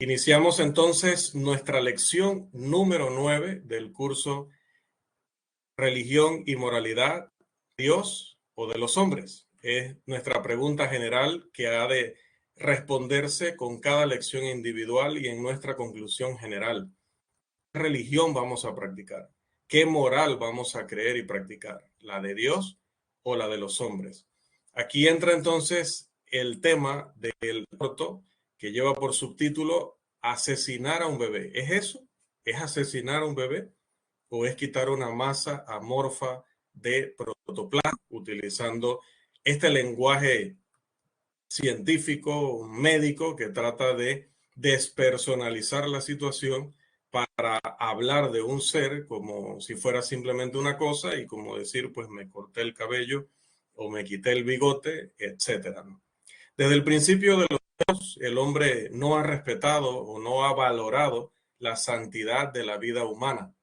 Iniciamos entonces nuestra lección número 9 del curso Religión y Moralidad, Dios o de los hombres. Es nuestra pregunta general que ha de responderse con cada lección individual y en nuestra conclusión general. ¿Qué religión vamos a practicar? ¿Qué moral vamos a creer y practicar? ¿La de Dios o la de los hombres? Aquí entra entonces el tema del corto que lleva por subtítulo asesinar a un bebé. ¿Es eso? ¿Es asesinar a un bebé? ¿O es quitar una masa amorfa de protoplasma utilizando este lenguaje científico, médico, que trata de despersonalizar la situación para hablar de un ser como si fuera simplemente una cosa y como decir, pues me corté el cabello o me quité el bigote, etcétera, ¿no? Desde el principio de los tiempos, el hombre no ha respetado o no ha valorado la santidad de la vida humana.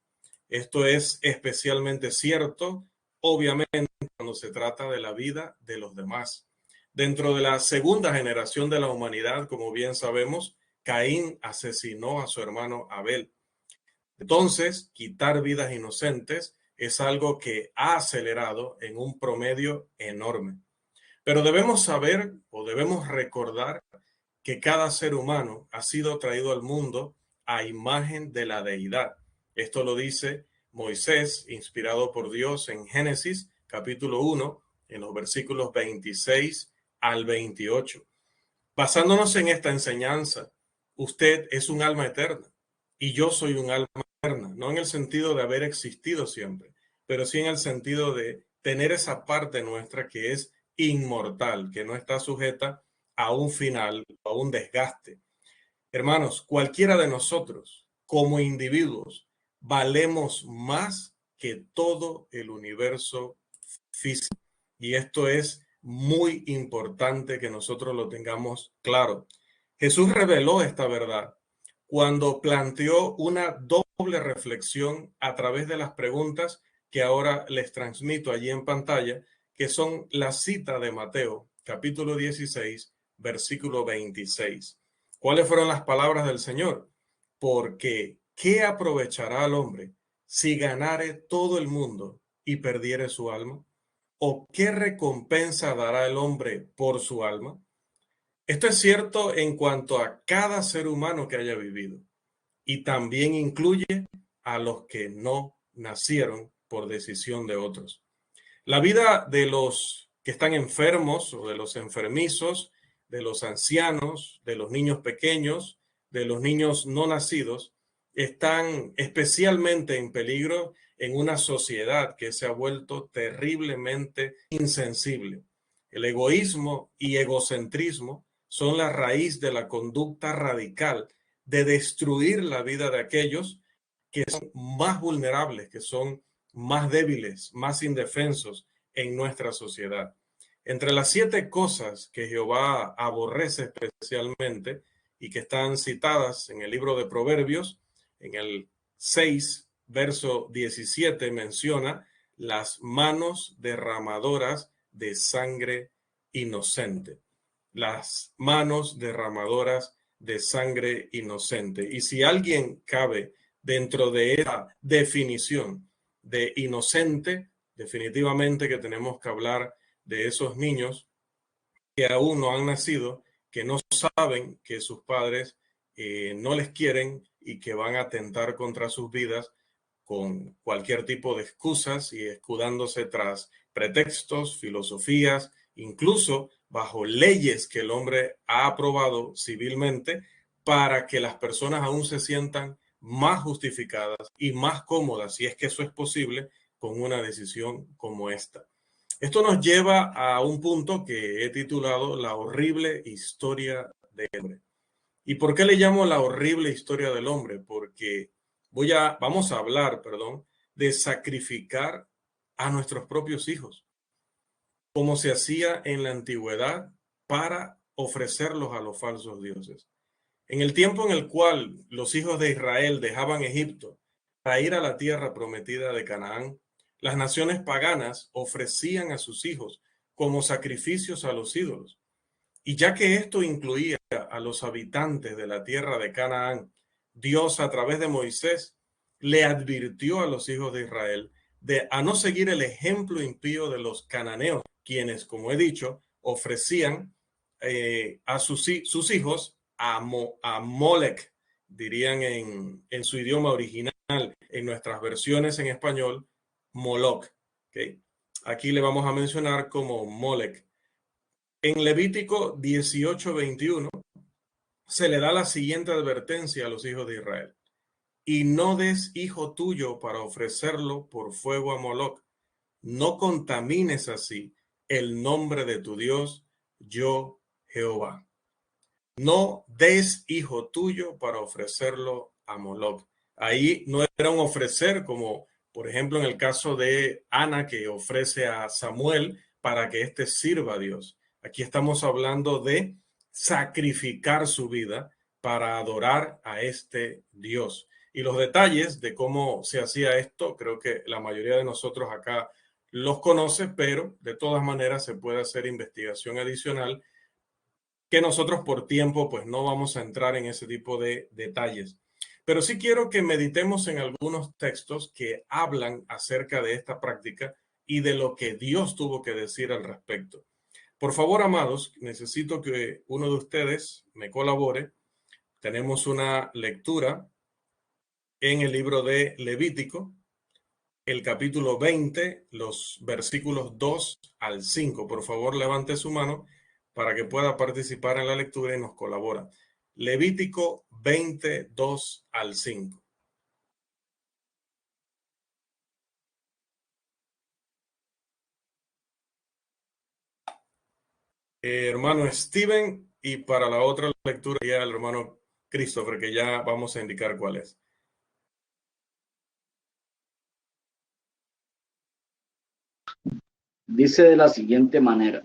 Esto es especialmente cierto, obviamente, cuando se trata de la vida de los demás. Dentro de la segunda generación de la humanidad, como bien sabemos, Caín asesinó a su hermano Abel. Entonces, quitar vidas inocentes es algo que ha acelerado en un promedio enorme. Pero debemos saber o debemos recordar que cada ser humano ha sido traído al mundo a imagen de la deidad. Esto lo dice Moisés, inspirado por Dios en Génesis capítulo 1, en los versículos 26 al 28. Basándonos en esta enseñanza, usted es un alma eterna y yo soy un alma eterna, no en el sentido de haber existido siempre, pero sí en el sentido de tener esa parte nuestra que es inmortal, que no está sujeta a un final, a un desgaste. Hermanos, cualquiera de nosotros, como individuos, valemos más que todo el universo físico. Y esto es muy importante que nosotros lo tengamos claro. Jesús reveló esta verdad cuando planteó una doble reflexión a través de las preguntas que ahora les transmito allí en pantalla, que son la cita de Mateo, capítulo 16, versículo 26. ¿Cuáles fueron las palabras del Señor? Porque, ¿qué aprovechará al hombre si ganare todo el mundo y perdiere su alma? ¿O qué recompensa dará el hombre por su alma? Esto es cierto en cuanto a cada ser humano que haya vivido y también incluye a los que no nacieron por decisión de otros. La vida de los que están enfermos o de los enfermizos, de los ancianos, de los niños pequeños, de los niños no nacidos, están especialmente en peligro en una sociedad que se ha vuelto terriblemente insensible. El egoísmo y egocentrismo son la raíz de la conducta radical de destruir la vida de aquellos que son más vulnerables, que son más débiles, más indefensos en nuestra sociedad. Entre las 7 cosas que Jehová aborrece especialmente y que están citadas en el libro de Proverbios, en el 6, verso 17, menciona las manos derramadoras de sangre inocente. Las manos derramadoras de sangre inocente. Y si alguien cabe dentro de esa definición de inocente, definitivamente que tenemos que hablar de esos niños que aún no han nacido, que no saben que sus padres no les quieren y que van a atentar contra sus vidas con cualquier tipo de excusas y escudándose tras pretextos, filosofías, incluso bajo leyes que el hombre ha aprobado civilmente para que las personas aún se sientan más justificadas y más cómodas, si es que eso es posible, con una decisión como esta. Esto nos lleva a un punto que he titulado La horrible historia del hombre. ¿Y por qué le llamo la horrible historia del hombre? Porque vamos a hablar, de sacrificar a nuestros propios hijos, como se hacía en la antigüedad para ofrecerlos a los falsos dioses. En el tiempo en el cual los hijos de Israel dejaban Egipto ir a la tierra prometida de Canaán, las naciones paganas ofrecían a sus hijos como sacrificios a los ídolos. Y ya que esto incluía a los habitantes de la tierra de Canaán, Dios a través de Moisés le advirtió a los hijos de Israel de a no seguir el ejemplo impío de los cananeos, quienes, como he dicho, ofrecían a sus hijos a Molech, dirían en su idioma original, en nuestras versiones en español, Moloch. ¿Okay? Aquí le vamos a mencionar como Molech. En Levítico 18:21 se le da la siguiente advertencia a los hijos de Israel. Y no des hijo tuyo para ofrecerlo por fuego a Moloch. No contamines así el nombre de tu Dios, yo Jehová. No des hijo tuyo para ofrecerlo a Moloch. Ahí no era un ofrecer como, por ejemplo, en el caso de Ana, que ofrece a Samuel para que éste sirva a Dios. Aquí estamos hablando de sacrificar su vida para adorar a este Dios. Y los detalles de cómo se hacía esto, creo que la mayoría de nosotros acá los conoce, pero de todas maneras se puede hacer investigación adicional que nosotros por tiempo pues no vamos a entrar en ese tipo de detalles. Pero sí quiero que meditemos en algunos textos que hablan acerca de esta práctica y de lo que Dios tuvo que decir al respecto. Por favor, amados, necesito que uno de ustedes me colabore. Tenemos una lectura en el libro de Levítico, el capítulo 20, los versículos 2 al 5. Por favor, levante su mano para que pueda participar en la lectura y nos colabora. Levítico 20, 2 al 5. Hermano Steven, y para la otra lectura ya el hermano Christopher, que ya vamos a indicar cuál es. Dice de la siguiente manera: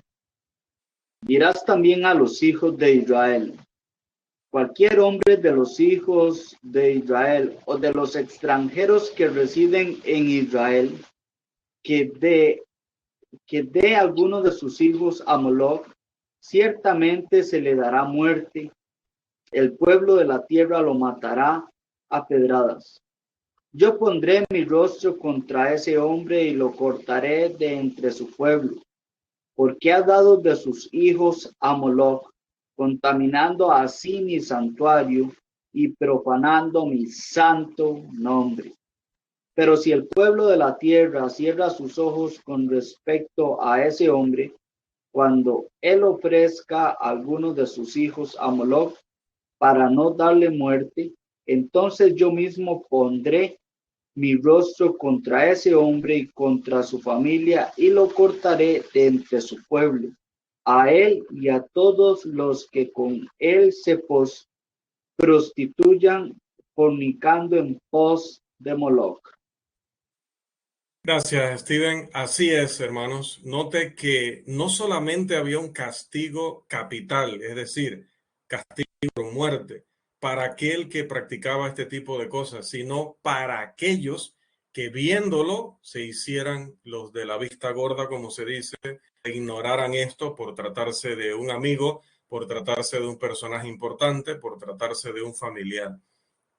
dirás también a los hijos de Israel: cualquier hombre de los hijos de Israel o de los extranjeros que residen en Israel que dé alguno de sus hijos a Moloch, ciertamente se le dará muerte. El pueblo de la tierra lo matará a pedradas. Yo pondré mi rostro contra ese hombre y lo cortaré de entre su pueblo, porque ha dado de sus hijos a Moloch, contaminando así mi santuario y profanando mi santo nombre. Pero si el pueblo de la tierra cierra sus ojos con respecto a ese hombre, cuando él ofrezca a alguno de sus hijos a Moloch para no darle muerte, entonces yo mismo pondré mi rostro contra ese hombre y contra su familia, y lo cortaré de entre su pueblo, a él y a todos los que con él se prostituyan, fornicando en pos de Moloch. Gracias, Steven. Así es, hermanos. Note que no solamente había un castigo capital, es decir, castigo con muerte, para aquel que practicaba este tipo de cosas, sino para aquellos que viéndolo se hicieran los de la vista gorda, como se dice, e ignoraran esto por tratarse de un amigo, por tratarse de un personaje importante, por tratarse de un familiar.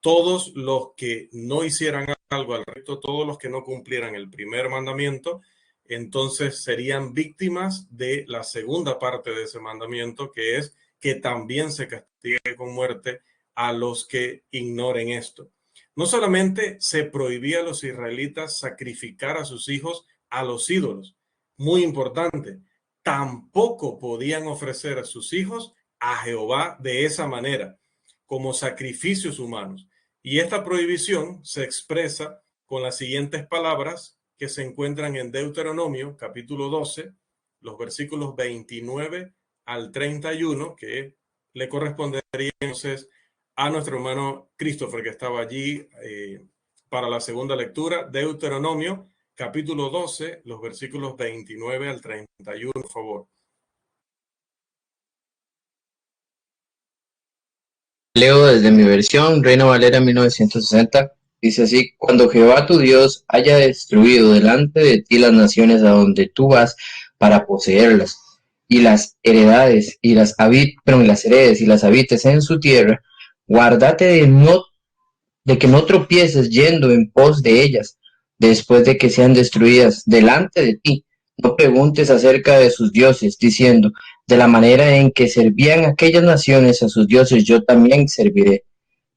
Todos los que no hicieran algo al respecto, todos los que no cumplieran el primer mandamiento, entonces serían víctimas de la segunda parte de ese mandamiento, que es que también se castigue con muerte a los que ignoren esto. No solamente se prohibía a los israelitas sacrificar a sus hijos a los ídolos, muy importante, tampoco podían ofrecer a sus hijos a Jehová de esa manera, como sacrificios humanos. Y esta prohibición se expresa con las siguientes palabras que se encuentran en Deuteronomio, capítulo 12, los versículos 29 al 31, que le correspondería entonces a nuestro hermano Christopher, que estaba allí para la segunda lectura. Deuteronomio, capítulo 12, los versículos 29 al 31, por favor. Leo desde mi versión, Reina Valera 1960. Dice así: cuando Jehová tu Dios haya destruido delante de ti las naciones a donde tú vas para poseerlas, y las heredades y las heredes y las habites en su tierra, guárdate de que no tropieces yendo en pos de ellas, después de que sean destruidas delante de ti. No preguntes acerca de sus dioses, diciendo: de la manera en que servían aquellas naciones a sus dioses, yo también serviré.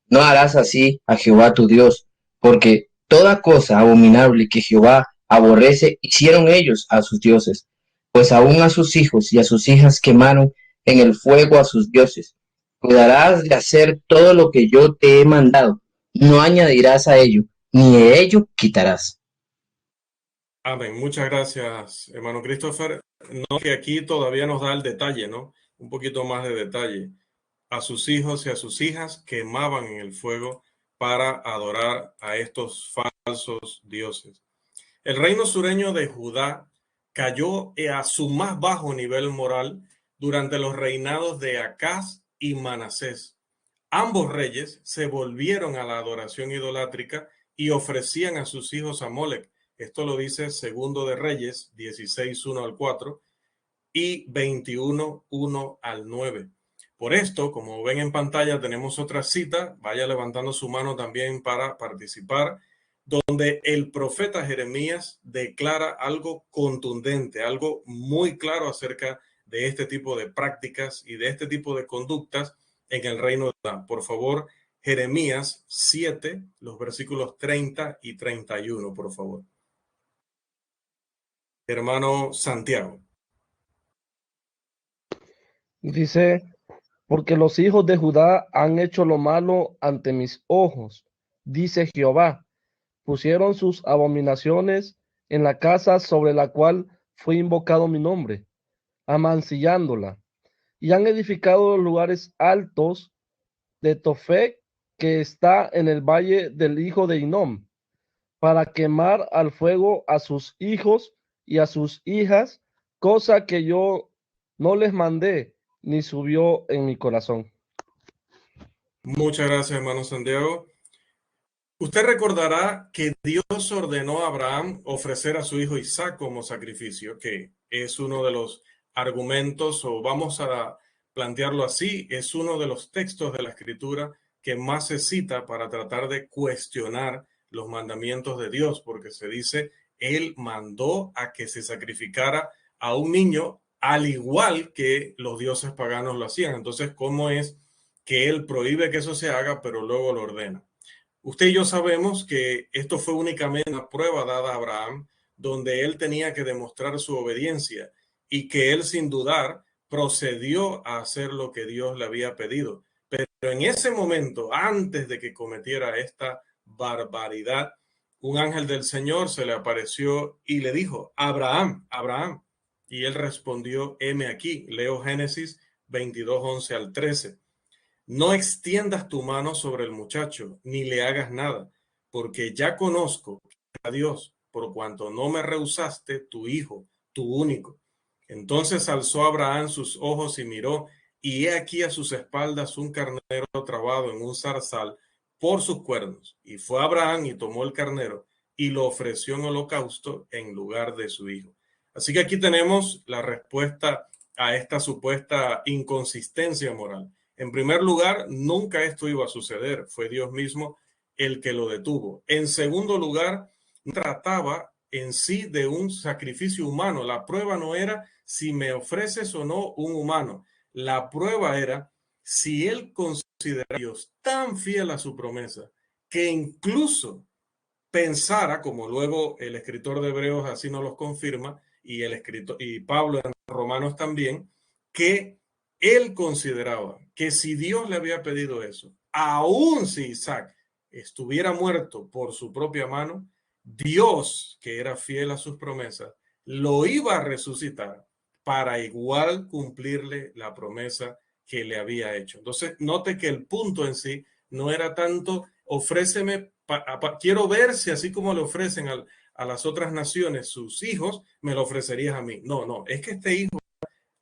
No harás así a Jehová tu Dios, porque toda cosa abominable que Jehová aborrece hicieron ellos a sus dioses, pues aun a sus hijos y a sus hijas quemaron en el fuego a sus dioses. Cuidarás de hacer todo lo que yo te he mandado, no añadirás a ello, ni de ello quitarás. Amén. Muchas gracias, hermano Christopher. No, que aquí todavía nos da el detalle, ¿no? Un poquito más de detalle. A sus hijos y a sus hijas quemaban en el fuego para adorar a estos falsos dioses. El reino sureño de Judá cayó a su más bajo nivel moral durante los reinados de Acaz y Manasés. Ambos reyes se volvieron a la adoración idolátrica y ofrecían a sus hijos a Molec. Esto lo dice Segundo de Reyes 16, 1 al 4 y 21, 1 al 9. Por esto, como ven en pantalla, tenemos otra cita. Vaya levantando su mano también para participar, donde el profeta Jeremías declara algo contundente, algo muy claro acerca de este tipo de prácticas y de este tipo de conductas en el reino de Judá. Por favor, Jeremías 7, los versículos 30 y 31, por favor. Hermano Santiago. Dice: porque los hijos de Judá han hecho lo malo ante mis ojos, dice Jehová. Pusieron sus abominaciones en la casa sobre la cual fue invocado mi nombre, amancillándola, y han edificado lugares altos de Tofec, que está en el valle del hijo de Hinnom, para quemar al fuego a sus hijos y a sus hijas, cosa que yo no les mandé, ni subió en mi corazón. Muchas gracias, hermano Santiago. Usted recordará que Dios ordenó a Abraham ofrecer a su hijo Isaac como sacrificio, que es uno de los argumentos, o vamos a plantearlo así, es uno de los textos de la Escritura que más se cita para tratar de cuestionar los mandamientos de Dios, porque se dice, Él mandó a que se sacrificara a un niño al igual que los dioses paganos lo hacían. Entonces, ¿cómo es que Él prohíbe que eso se haga, pero luego lo ordena? Usted y yo sabemos que esto fue únicamente una prueba dada a Abraham, donde él tenía que demostrar su obediencia y que él sin dudar procedió a hacer lo que Dios le había pedido. Pero en ese momento, antes de que cometiera esta barbaridad, un ángel del Señor se le apareció y le dijo: Abraham, Abraham. Y él respondió: heme aquí. Leo Génesis 22, 11 al 13. No extiendas tu mano sobre el muchacho, ni le hagas nada, porque ya conozco a Dios, por cuanto no me rehusaste tu hijo, tu único. Entonces alzó Abraham sus ojos y miró, y he aquí a sus espaldas un carnero trabado en un zarzal por sus cuernos. Y fue Abraham y tomó el carnero y lo ofreció en holocausto en lugar de su hijo. Así que aquí tenemos la respuesta a esta supuesta inconsistencia moral. En primer lugar, nunca esto iba a suceder. Fue Dios mismo el que lo detuvo. En segundo lugar, trataba en sí de un sacrificio humano. La prueba no era si me ofreces o no un humano. La prueba era si él considera a Dios tan fiel a su promesa que incluso pensara, como luego el escritor de Hebreos así nos los confirma, y el escritor, y Pablo en Romanos también, que él consideraba que si Dios le había pedido eso, aun si Isaac estuviera muerto por su propia mano, Dios, que era fiel a sus promesas, lo iba a resucitar para igual cumplirle la promesa que le había hecho. Entonces, note que el punto en sí no era tanto ofréceme, quiero ver si así como le ofrecen a las otras naciones sus hijos, me lo ofrecerías a mí. No, no, es que este hijo,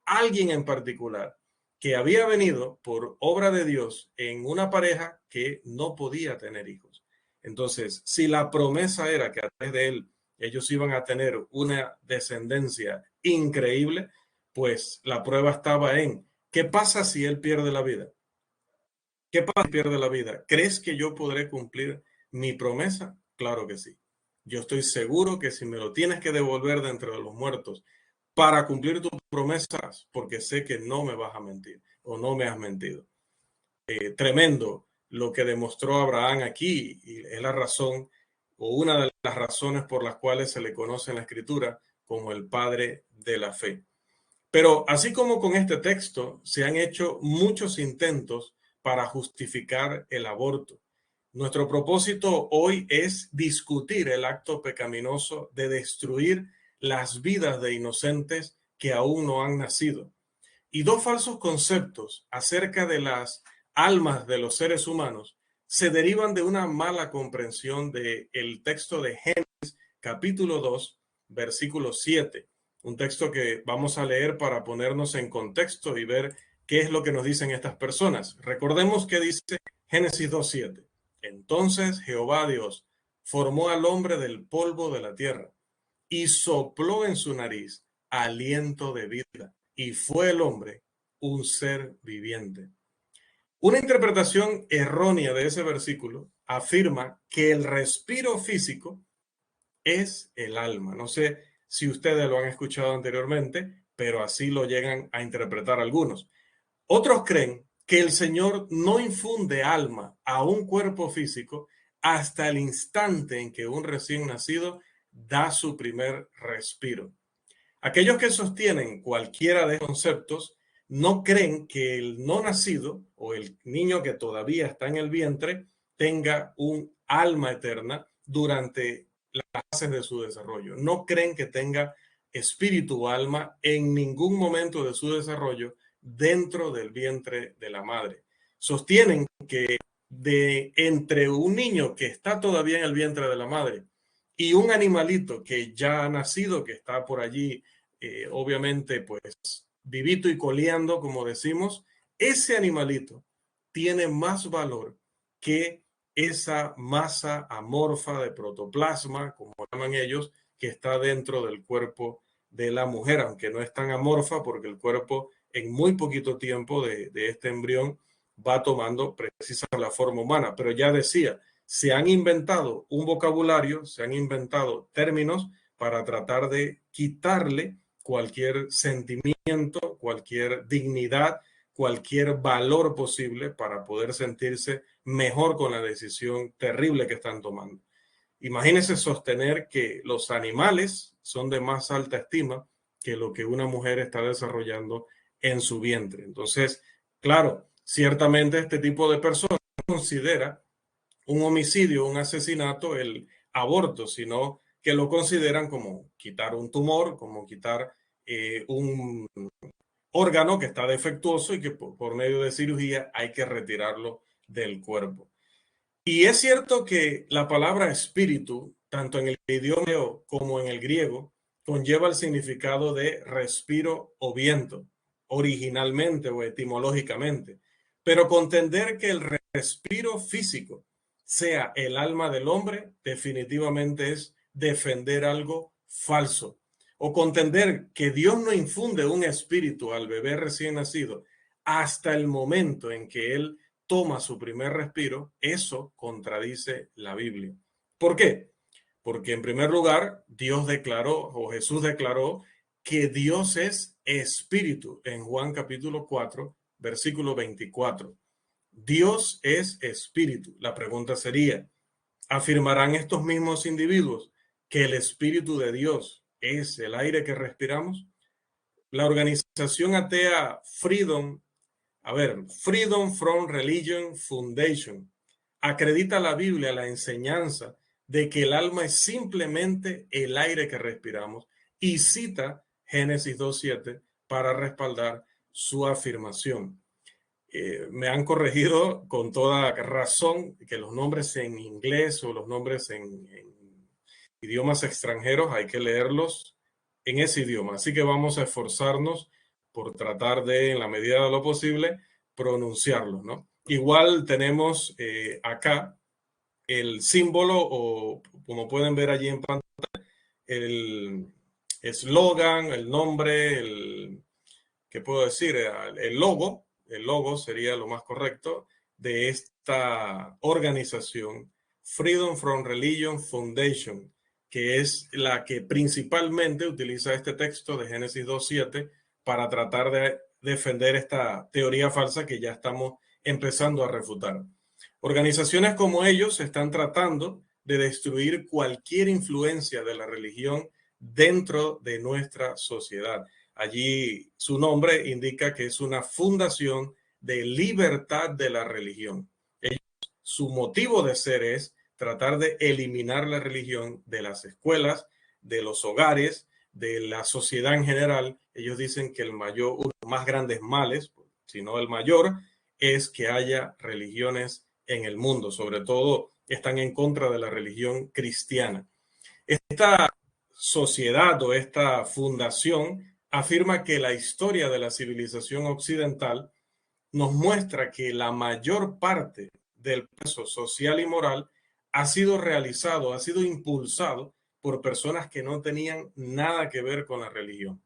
alguien en particular, que había venido por obra de Dios en una pareja que no podía tener hijos. Entonces, si la promesa era que a través de él ellos iban a tener una descendencia increíble, pues la prueba estaba en, ¿qué pasa si él pierde la vida? ¿Qué pasa si pierde la vida? ¿Crees que yo podré cumplir mi promesa? Claro que sí. Yo estoy seguro que si me lo tienes que devolver de entre los muertos para cumplir tus promesas, porque sé que no me vas a mentir o no me has mentido. Tremendo lo que demostró Abraham aquí, y es la razón o una de las razones por las cuales se le conoce en la Escritura como el padre de la fe. Pero así como con este texto, se han hecho muchos intentos para justificar el aborto. Nuestro propósito hoy es discutir el acto pecaminoso de destruir las vidas de inocentes que aún no han nacido. Y dos falsos conceptos acerca de las almas de los seres humanos se derivan de una mala comprensión del texto de Génesis capítulo 2, versículo 7. Un texto que vamos a leer para ponernos en contexto y ver qué es lo que nos dicen estas personas. Recordemos que dice Génesis 2:7. Entonces Jehová Dios formó al hombre del polvo de la tierra y sopló en su nariz aliento de vida, y fue el hombre un ser viviente. Una interpretación errónea de ese versículo afirma que el respiro físico es el alma. No sé si ustedes lo han escuchado anteriormente, pero así lo llegan a interpretar algunos. Otros creen que el Señor no infunde alma a un cuerpo físico hasta el instante en que un recién nacido da su primer respiro. Aquellos que sostienen cualquiera de estos conceptos no creen que el no nacido o el niño que todavía está en el vientre tenga un alma eterna durante las fases de su desarrollo. No creen que tenga espíritu o alma en ningún momento de su desarrollo dentro del vientre de la madre. Sostienen que entre un niño que está todavía en el vientre de la madre y un animalito que ya ha nacido, que está por allí, obviamente, pues vivito y coleando, como decimos, ese animalito tiene más valor que esa masa amorfa de protoplasma, como llaman ellos, que está dentro del cuerpo de la mujer, aunque no es tan amorfa porque el cuerpo en muy poquito tiempo de este embrión va tomando precisamente la forma humana. Pero ya decía, se han inventado un vocabulario, se han inventado términos para tratar de quitarle cualquier sentimiento, cualquier dignidad, cualquier valor posible para poder sentirse mejor con la decisión terrible que están tomando. Imagínense sostener que los animales son de más alta estima que lo que una mujer está desarrollando en su vientre. Entonces, claro, ciertamente este tipo de personas no considera un homicidio, un asesinato, el aborto, sino que lo consideran como quitar un tumor, como quitar un órgano que está defectuoso y que por medio de cirugía hay que retirarlo del cuerpo. Y es cierto que la palabra espíritu, tanto en el idioma como en el griego, conlleva el significado de respiro o viento, originalmente o etimológicamente. Pero contender que el respiro físico sea el alma del hombre, definitivamente es defender algo falso. O contender que Dios no infunde un espíritu al bebé recién nacido hasta el momento en que él toma su primer respiro, eso contradice la Biblia. ¿Por qué? Porque en primer lugar, Dios declaró o Jesús declaró que Dios es espíritu en Juan capítulo 4, versículo 24. Dios es espíritu. La pregunta sería, ¿afirmarán estos mismos individuos que el espíritu de Dios es el aire que respiramos? La organización atea Freedom from Religion Foundation acredita a la Biblia la enseñanza de que el alma es simplemente el aire que respiramos y cita Génesis 2:7 para respaldar su afirmación. Me han corregido con toda razón que los nombres en inglés o los nombres en idiomas extranjeros hay que leerlos en ese idioma. Así que vamos a esforzarnos por tratar de, en la medida de lo posible, pronunciarlos, ¿no? Igual tenemos acá el símbolo, o como pueden ver allí en pantalla, el eslogan, el nombre, ¿qué puedo decir? El logo sería lo más correcto de esta organización, Freedom from Religion Foundation, que es la que principalmente utiliza este texto de Génesis 2:7 para tratar de defender esta teoría falsa que ya estamos empezando a refutar. Organizaciones como ellos están tratando de destruir cualquier influencia de la religión dentro de nuestra sociedad. Allí su nombre indica que es una fundación de libertad de la religión. Su motivo de ser es tratar de eliminar la religión de las escuelas, de los hogares, de la sociedad en general. Ellos dicen que uno de los más grandes males, si no el mayor, es que haya religiones en el mundo. Sobre todo están en contra de la religión cristiana. Esta sociedad o esta fundación afirma que la historia de la civilización occidental nos muestra que la mayor parte del peso social y moral ha sido realizado, ha sido impulsado por personas que no tenían nada que ver con la religión.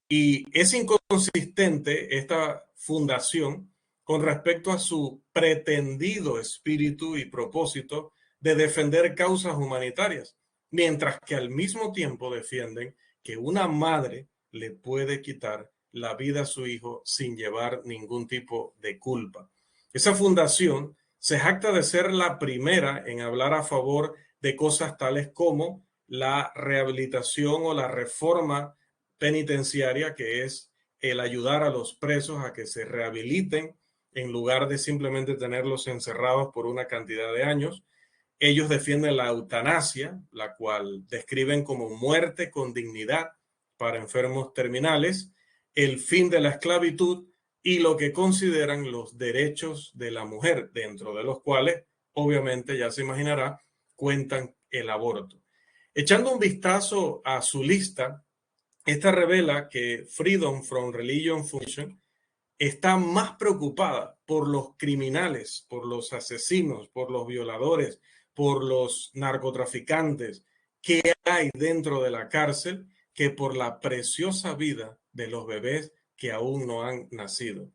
Y es inconsistente esta fundación con respecto a su pretendido espíritu y propósito de defender causas humanitarias, mientras que al mismo tiempo defienden que una madre le puede quitar la vida a su hijo sin llevar ningún tipo de culpa. Esa fundación se jacta de ser la primera en hablar a favor de cosas tales como la rehabilitación o la reforma penitenciaria, que es el ayudar a los presos a que se rehabiliten en lugar de simplemente tenerlos encerrados por una cantidad de años. Ellos defienden la eutanasia, la cual describen como muerte con dignidad para enfermos terminales, el fin de la esclavitud y lo que consideran los derechos de la mujer, dentro de los cuales, obviamente, ya se imaginará, cuentan el aborto. Echando un vistazo a su lista, esta revela que Freedom from Religion Foundation está más preocupada por los criminales, por los asesinos, por los violadores, por los narcotraficantes que hay dentro de la cárcel que por la preciosa vida de los bebés que aún no han nacido.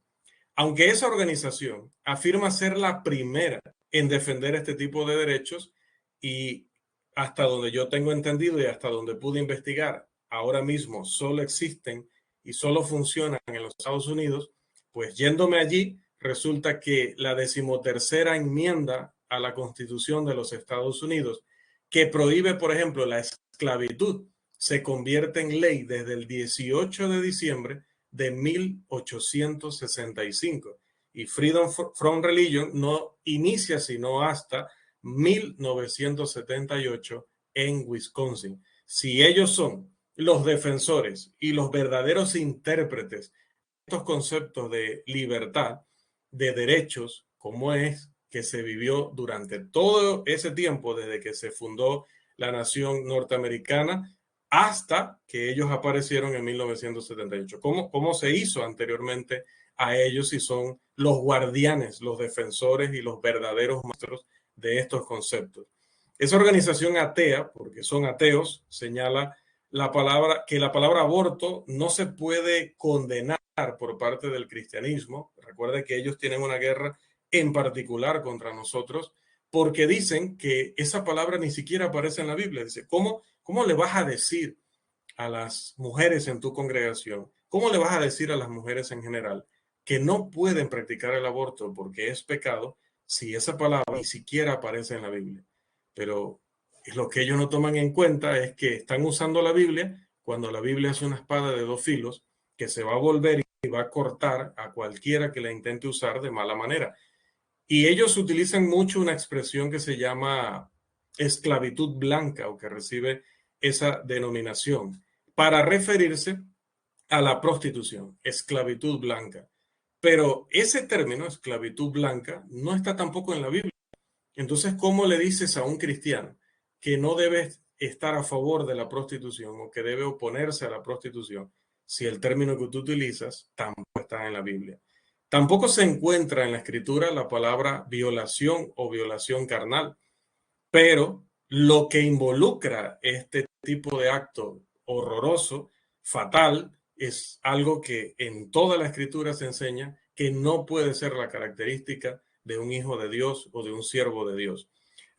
Aunque esa organización afirma ser la primera en defender este tipo de derechos, y hasta donde yo tengo entendido y hasta donde pude investigar, ahora mismo solo existen y solo funcionan en los Estados Unidos, pues yéndome allí, resulta que la 13ª enmienda a la Constitución de los Estados Unidos, que prohíbe, por ejemplo, la esclavitud, se convierte en ley desde el 18 de diciembre de 1865. Y Freedom from Religion no inicia sino hasta 1978 en Wisconsin. Si ellos son los defensores y los verdaderos intérpretes de estos conceptos de libertad, de derechos, como es que se vivió durante todo ese tiempo desde que se fundó la nación norteamericana hasta que ellos aparecieron en 1978. ¿Cómo se hizo anteriormente a ellos y son los guardianes, los defensores y los verdaderos maestros de estos conceptos? Esa organización atea, porque son ateos, señala que la palabra aborto no se puede condenar por parte del cristianismo. Recuerda que ellos tienen una guerra en particular contra nosotros porque dicen que esa palabra ni siquiera aparece en la Biblia. Dice, ¿cómo le vas a decir a las mujeres en tu congregación, cómo le vas a decir a las mujeres en general que no pueden practicar el aborto porque es pecado si esa palabra ni siquiera aparece en la Biblia? Pero lo que ellos no toman en cuenta es que están usando la Biblia cuando la Biblia es una espada de dos filos que se va a volver y va a cortar a cualquiera que la intente usar de mala manera. Y ellos utilizan mucho una expresión que se llama esclavitud blanca, o que recibe esa denominación, para referirse a la prostitución, esclavitud blanca. Pero ese término, esclavitud blanca, no está tampoco en la Biblia. Entonces, ¿cómo le dices a un cristiano que no debe estar a favor de la prostitución o que debe oponerse a la prostitución si el término que tú utilizas tampoco está en la Biblia? Tampoco se encuentra en la escritura la palabra violación o violación carnal. Pero lo que involucra este tipo de acto horroroso, fatal, es algo que en toda la Escritura se enseña que no puede ser la característica de un hijo de Dios o de un siervo de Dios.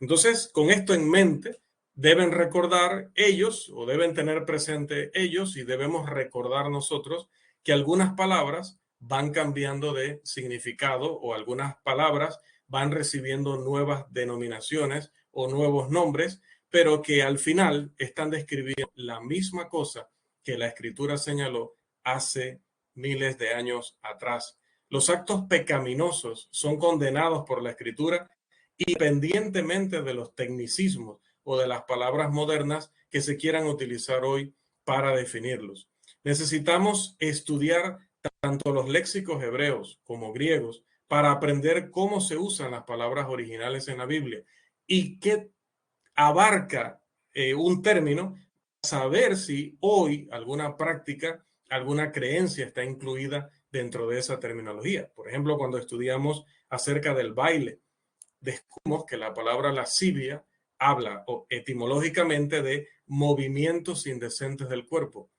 Entonces, con esto en mente, deben recordar ellos o deben tener presente ellos, y debemos recordar nosotros que algunas palabras van cambiando de significado o algunas palabras van recibiendo nuevas denominaciones o nuevos nombres, pero que al final están describiendo la misma cosa que la Escritura señaló hace miles de años atrás. Los actos pecaminosos son condenados por la Escritura independientemente de los tecnicismos o de las palabras modernas que se quieran utilizar hoy para definirlos. Necesitamos estudiar tanto los léxicos hebreos como griegos para aprender cómo se usan las palabras originales en la Biblia y qué abarca un término, saber si hoy alguna práctica, alguna creencia está incluida dentro de esa terminología. Por ejemplo, cuando estudiamos acerca del baile, descubrimos que la palabra lascivia habla etimológicamente de movimientos indecentes del cuerpo.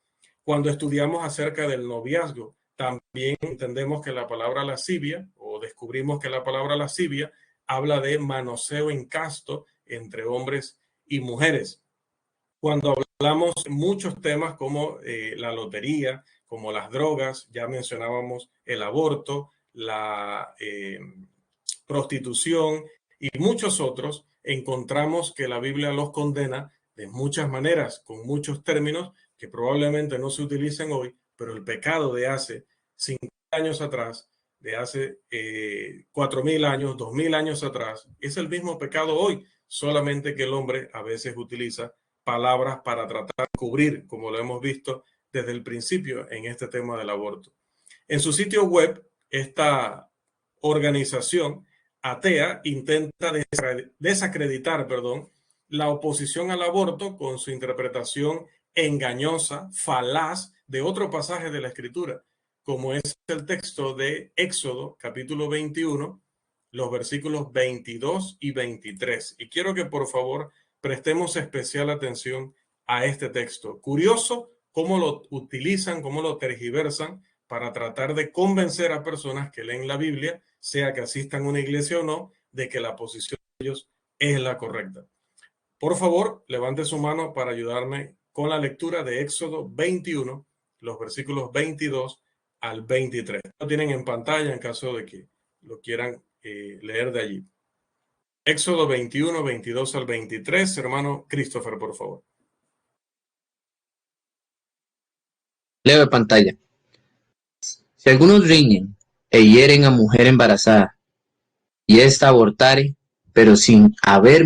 Cuando estudiamos acerca del noviazgo, también entendemos que la palabra lascivia, o descubrimos que la palabra lascivia habla de manoseo incasto entre hombres y mujeres. Cuando hablamos de muchos temas como la lotería, como las drogas, ya mencionábamos el aborto, la prostitución y muchos otros, encontramos que la Biblia los condena de muchas maneras, con muchos términos que probablemente no se utilicen hoy, pero el pecado de hace 50 años atrás, de hace 4.000 años, 2.000 años atrás, es el mismo pecado hoy, solamente que el hombre a veces utiliza palabras para tratar de cubrir, como lo hemos visto desde el principio en este tema del aborto. En su sitio web, esta organización atea intenta desacreditar, la oposición al aborto con su interpretación engañosa, falaz de otro pasaje de la Escritura, como es el texto de Éxodo, capítulo 21, los versículos 22 y 23. Y quiero que por favor prestemos especial atención a este texto. Curioso cómo lo utilizan, cómo lo tergiversan para tratar de convencer a personas que leen la Biblia, sea que asistan a una iglesia o no, de que la posición de ellos es la correcta. Por favor, levante su mano para ayudarme con la lectura de Éxodo 21, los versículos 22 al 23. Lo tienen en pantalla en caso de que lo quieran leer de allí. Éxodo 21, 22 al 23. Hermano Christopher, por favor. Leo de pantalla. Si algunos riñen e hieren a mujer embarazada, y ésta abortare, pero sin haber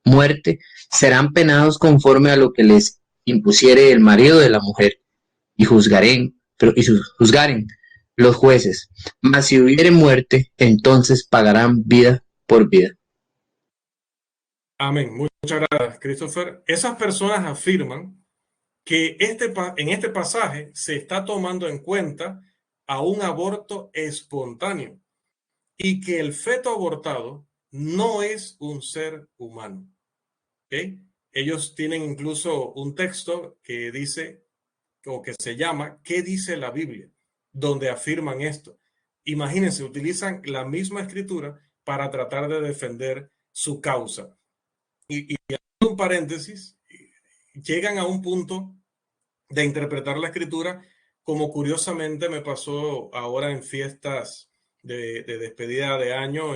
muerte, serán penados conforme a lo que les impusiere el marido de la mujer, y juzgaren los jueces. Mas si hubiere muerte, entonces pagarán vida por vida. Amén. Muchas gracias, Christopher. Esas personas afirman que en este pasaje se está tomando en cuenta a un aborto espontáneo y que el feto abortado no es un ser humano. ¿Okay? Ellos tienen incluso un texto que dice, o que se llama, ¿qué dice la Biblia?, donde afirman esto. Imagínense, utilizan la misma escritura para tratar de defender su causa. Y un paréntesis, llegan a un punto de interpretar la escritura como curiosamente me pasó ahora en fiestas de despedida de año,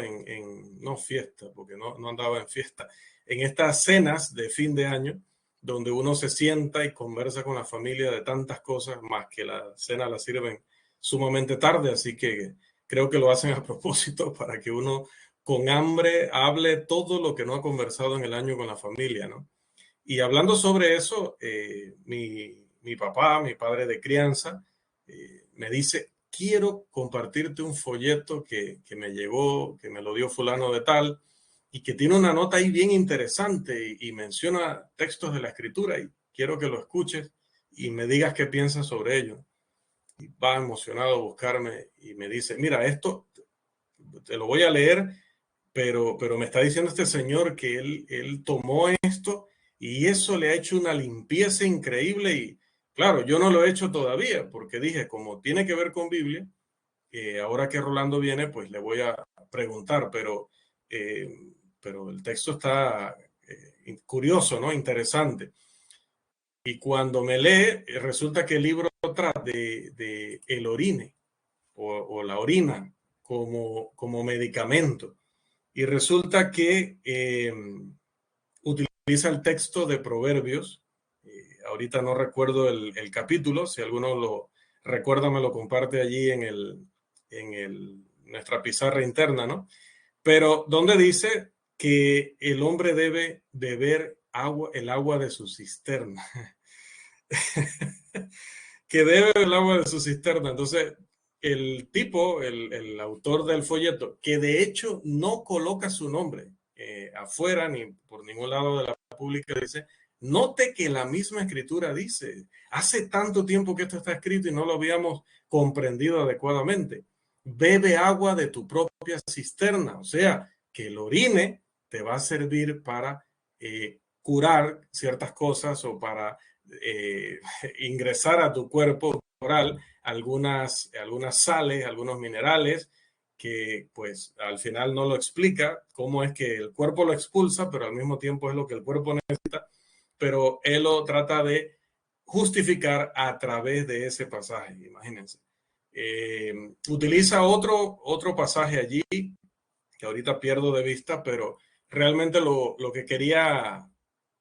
no fiesta, porque no andaba en fiesta, en estas cenas de fin de año, donde uno se sienta y conversa con la familia de tantas cosas, más que la cena la sirven sumamente tarde, así que creo que lo hacen a propósito para que uno con hambre hable todo lo que no ha conversado en el año con la familia, ¿no? Y hablando sobre eso, mi papá, mi padre de crianza, me dice, quiero compartirte un folleto que me llegó, que me lo dio fulano de tal, y que tiene una nota ahí bien interesante y menciona textos de la escritura, y quiero que lo escuches y me digas qué piensas sobre ello. Y va emocionado a buscarme y me dice, mira, esto te lo voy a leer pero me está diciendo este señor que él tomó esto y eso le ha hecho una limpieza increíble. Y claro, yo no lo he hecho todavía porque dije, como tiene que ver con Biblia, ahora que Rolando viene, pues le voy a preguntar, pero el texto está curioso, ¿no? Interesante. Y cuando me lee, resulta que el libro trata de el orine o la orina como medicamento. Y resulta que utiliza el texto de Proverbios. Ahorita no recuerdo el capítulo. Si alguno lo recuerda, me lo comparte allí en nuestra pizarra interna, ¿no? Pero donde dice que el hombre debe beber agua, el agua de su cisterna. Que debe el agua de su cisterna. Entonces, el tipo, el autor del folleto, que de hecho no coloca su nombre afuera ni por ningún lado de la pública, dice, note que la misma escritura dice, hace tanto tiempo que esto está escrito y no lo habíamos comprendido adecuadamente. Bebe agua de tu propia cisterna, o sea, que el orine te va a servir para curar ciertas cosas o para ingresar a tu cuerpo corporal algunas sales, algunos minerales que pues al final no lo explica cómo es que el cuerpo lo expulsa, pero al mismo tiempo es lo que el cuerpo necesita, pero él lo trata de justificar a través de ese pasaje, imagínense. Utiliza otro pasaje allí que ahorita pierdo de vista, pero realmente lo que quería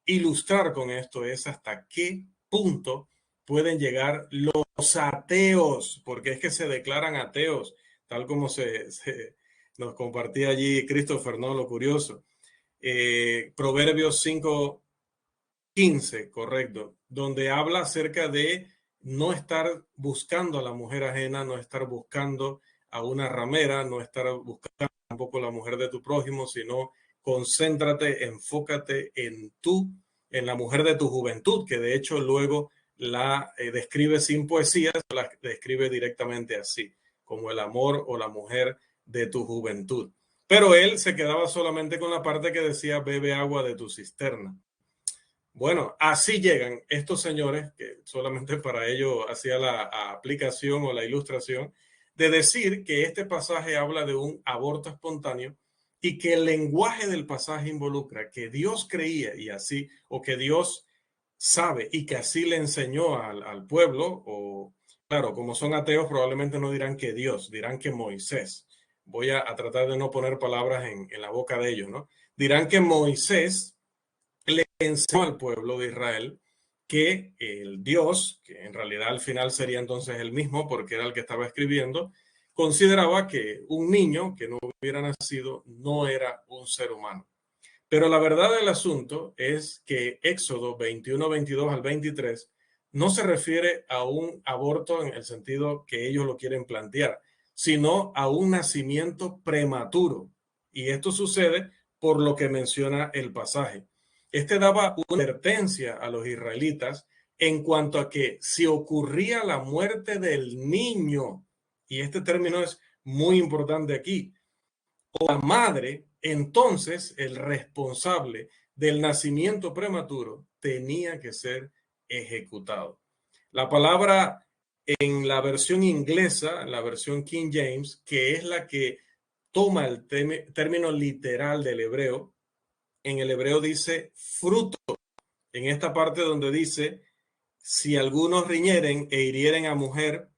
ilustrar con esto es hasta qué punto pueden llegar los ateos, porque es que se declaran ateos, tal como nos compartía allí Christopher, ¿no? Lo curioso. Proverbios 5:15, correcto, donde habla acerca de no estar buscando a la mujer ajena, no estar buscando a una ramera, no estar buscando tampoco a la mujer de tu prójimo, sino concéntrate, enfócate en la mujer de tu juventud, que de hecho luego la describe sin poesía, la describe directamente así, como el amor o la mujer de tu juventud. Pero él se quedaba solamente con la parte que decía, bebe agua de tu cisterna. Bueno, así llegan estos señores, que solamente para ello hacía la aplicación o la ilustración, de decir que este pasaje habla de un aborto espontáneo y que el lenguaje del pasaje involucra que Dios creía y así, o que Dios sabe y que así le enseñó al pueblo, o claro, como son ateos probablemente no dirán que Dios, dirán que Moisés. Voy a tratar de no poner palabras en la boca de ellos, ¿no? Dirán que Moisés le enseñó al pueblo de Israel que el Dios, que en realidad al final sería entonces el mismo porque era el que estaba escribiendo, consideraba que un niño que no hubiera nacido no era un ser humano. Pero la verdad del asunto es que Éxodo 21, 22 al 23 no se refiere a un aborto en el sentido que ellos lo quieren plantear, sino a un nacimiento prematuro. Y esto sucede por lo que menciona el pasaje. Este daba una advertencia a los israelitas en cuanto a que si ocurría la muerte del niño, y este término es muy importante aquí, o la madre, entonces el responsable del nacimiento prematuro tenía que ser ejecutado. La palabra en la versión inglesa, en la versión King James, que es la que toma el término literal del hebreo, en el hebreo dice fruto. En esta parte donde dice, si algunos riñeren e hirieren a mujer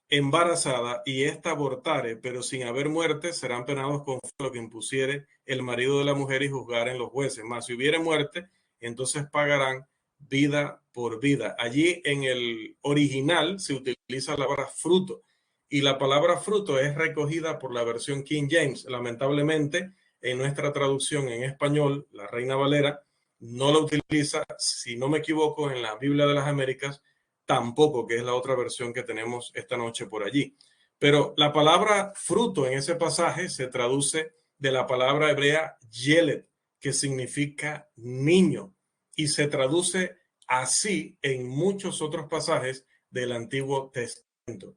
embarazada y ésta abortare, pero sin haber muerte, serán penados con lo que impusiere el marido de la mujer y juzgaren los jueces. Mas si hubiere muerte, entonces pagarán vida por vida. Allí en el original se utiliza la palabra fruto y la palabra fruto es recogida por la versión King James. Lamentablemente, en nuestra traducción en español, la Reina Valera no lo utiliza, si no me equivoco, en la Biblia de las Américas tampoco, que es la otra versión que tenemos esta noche por allí. Pero la palabra fruto en ese pasaje se traduce de la palabra hebrea yeled, que significa niño, y se traduce así en muchos otros pasajes del Antiguo Testamento.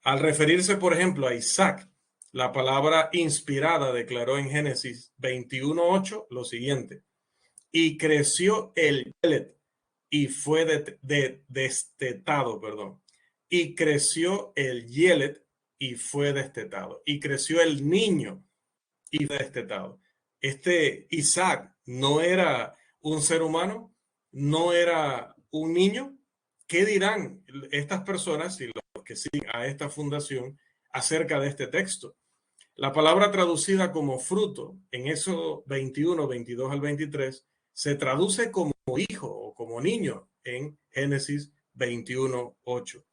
Al referirse, por ejemplo, a Isaac, La palabra inspirada declaró en Génesis 21:8 lo siguiente: y creció el Yelet y fue destetado, perdón. Y creció el Yelet y fue destetado. Y creció el niño y fue destetado. Este Isaac no era un ser humano, no era un niño. ¿Qué dirán estas personas y los que siguen a esta fundación acerca de este texto? La palabra traducida como fruto en Éxodo 21, 22 al 23 se traduce como hijo o como niño en Génesis 21, 8.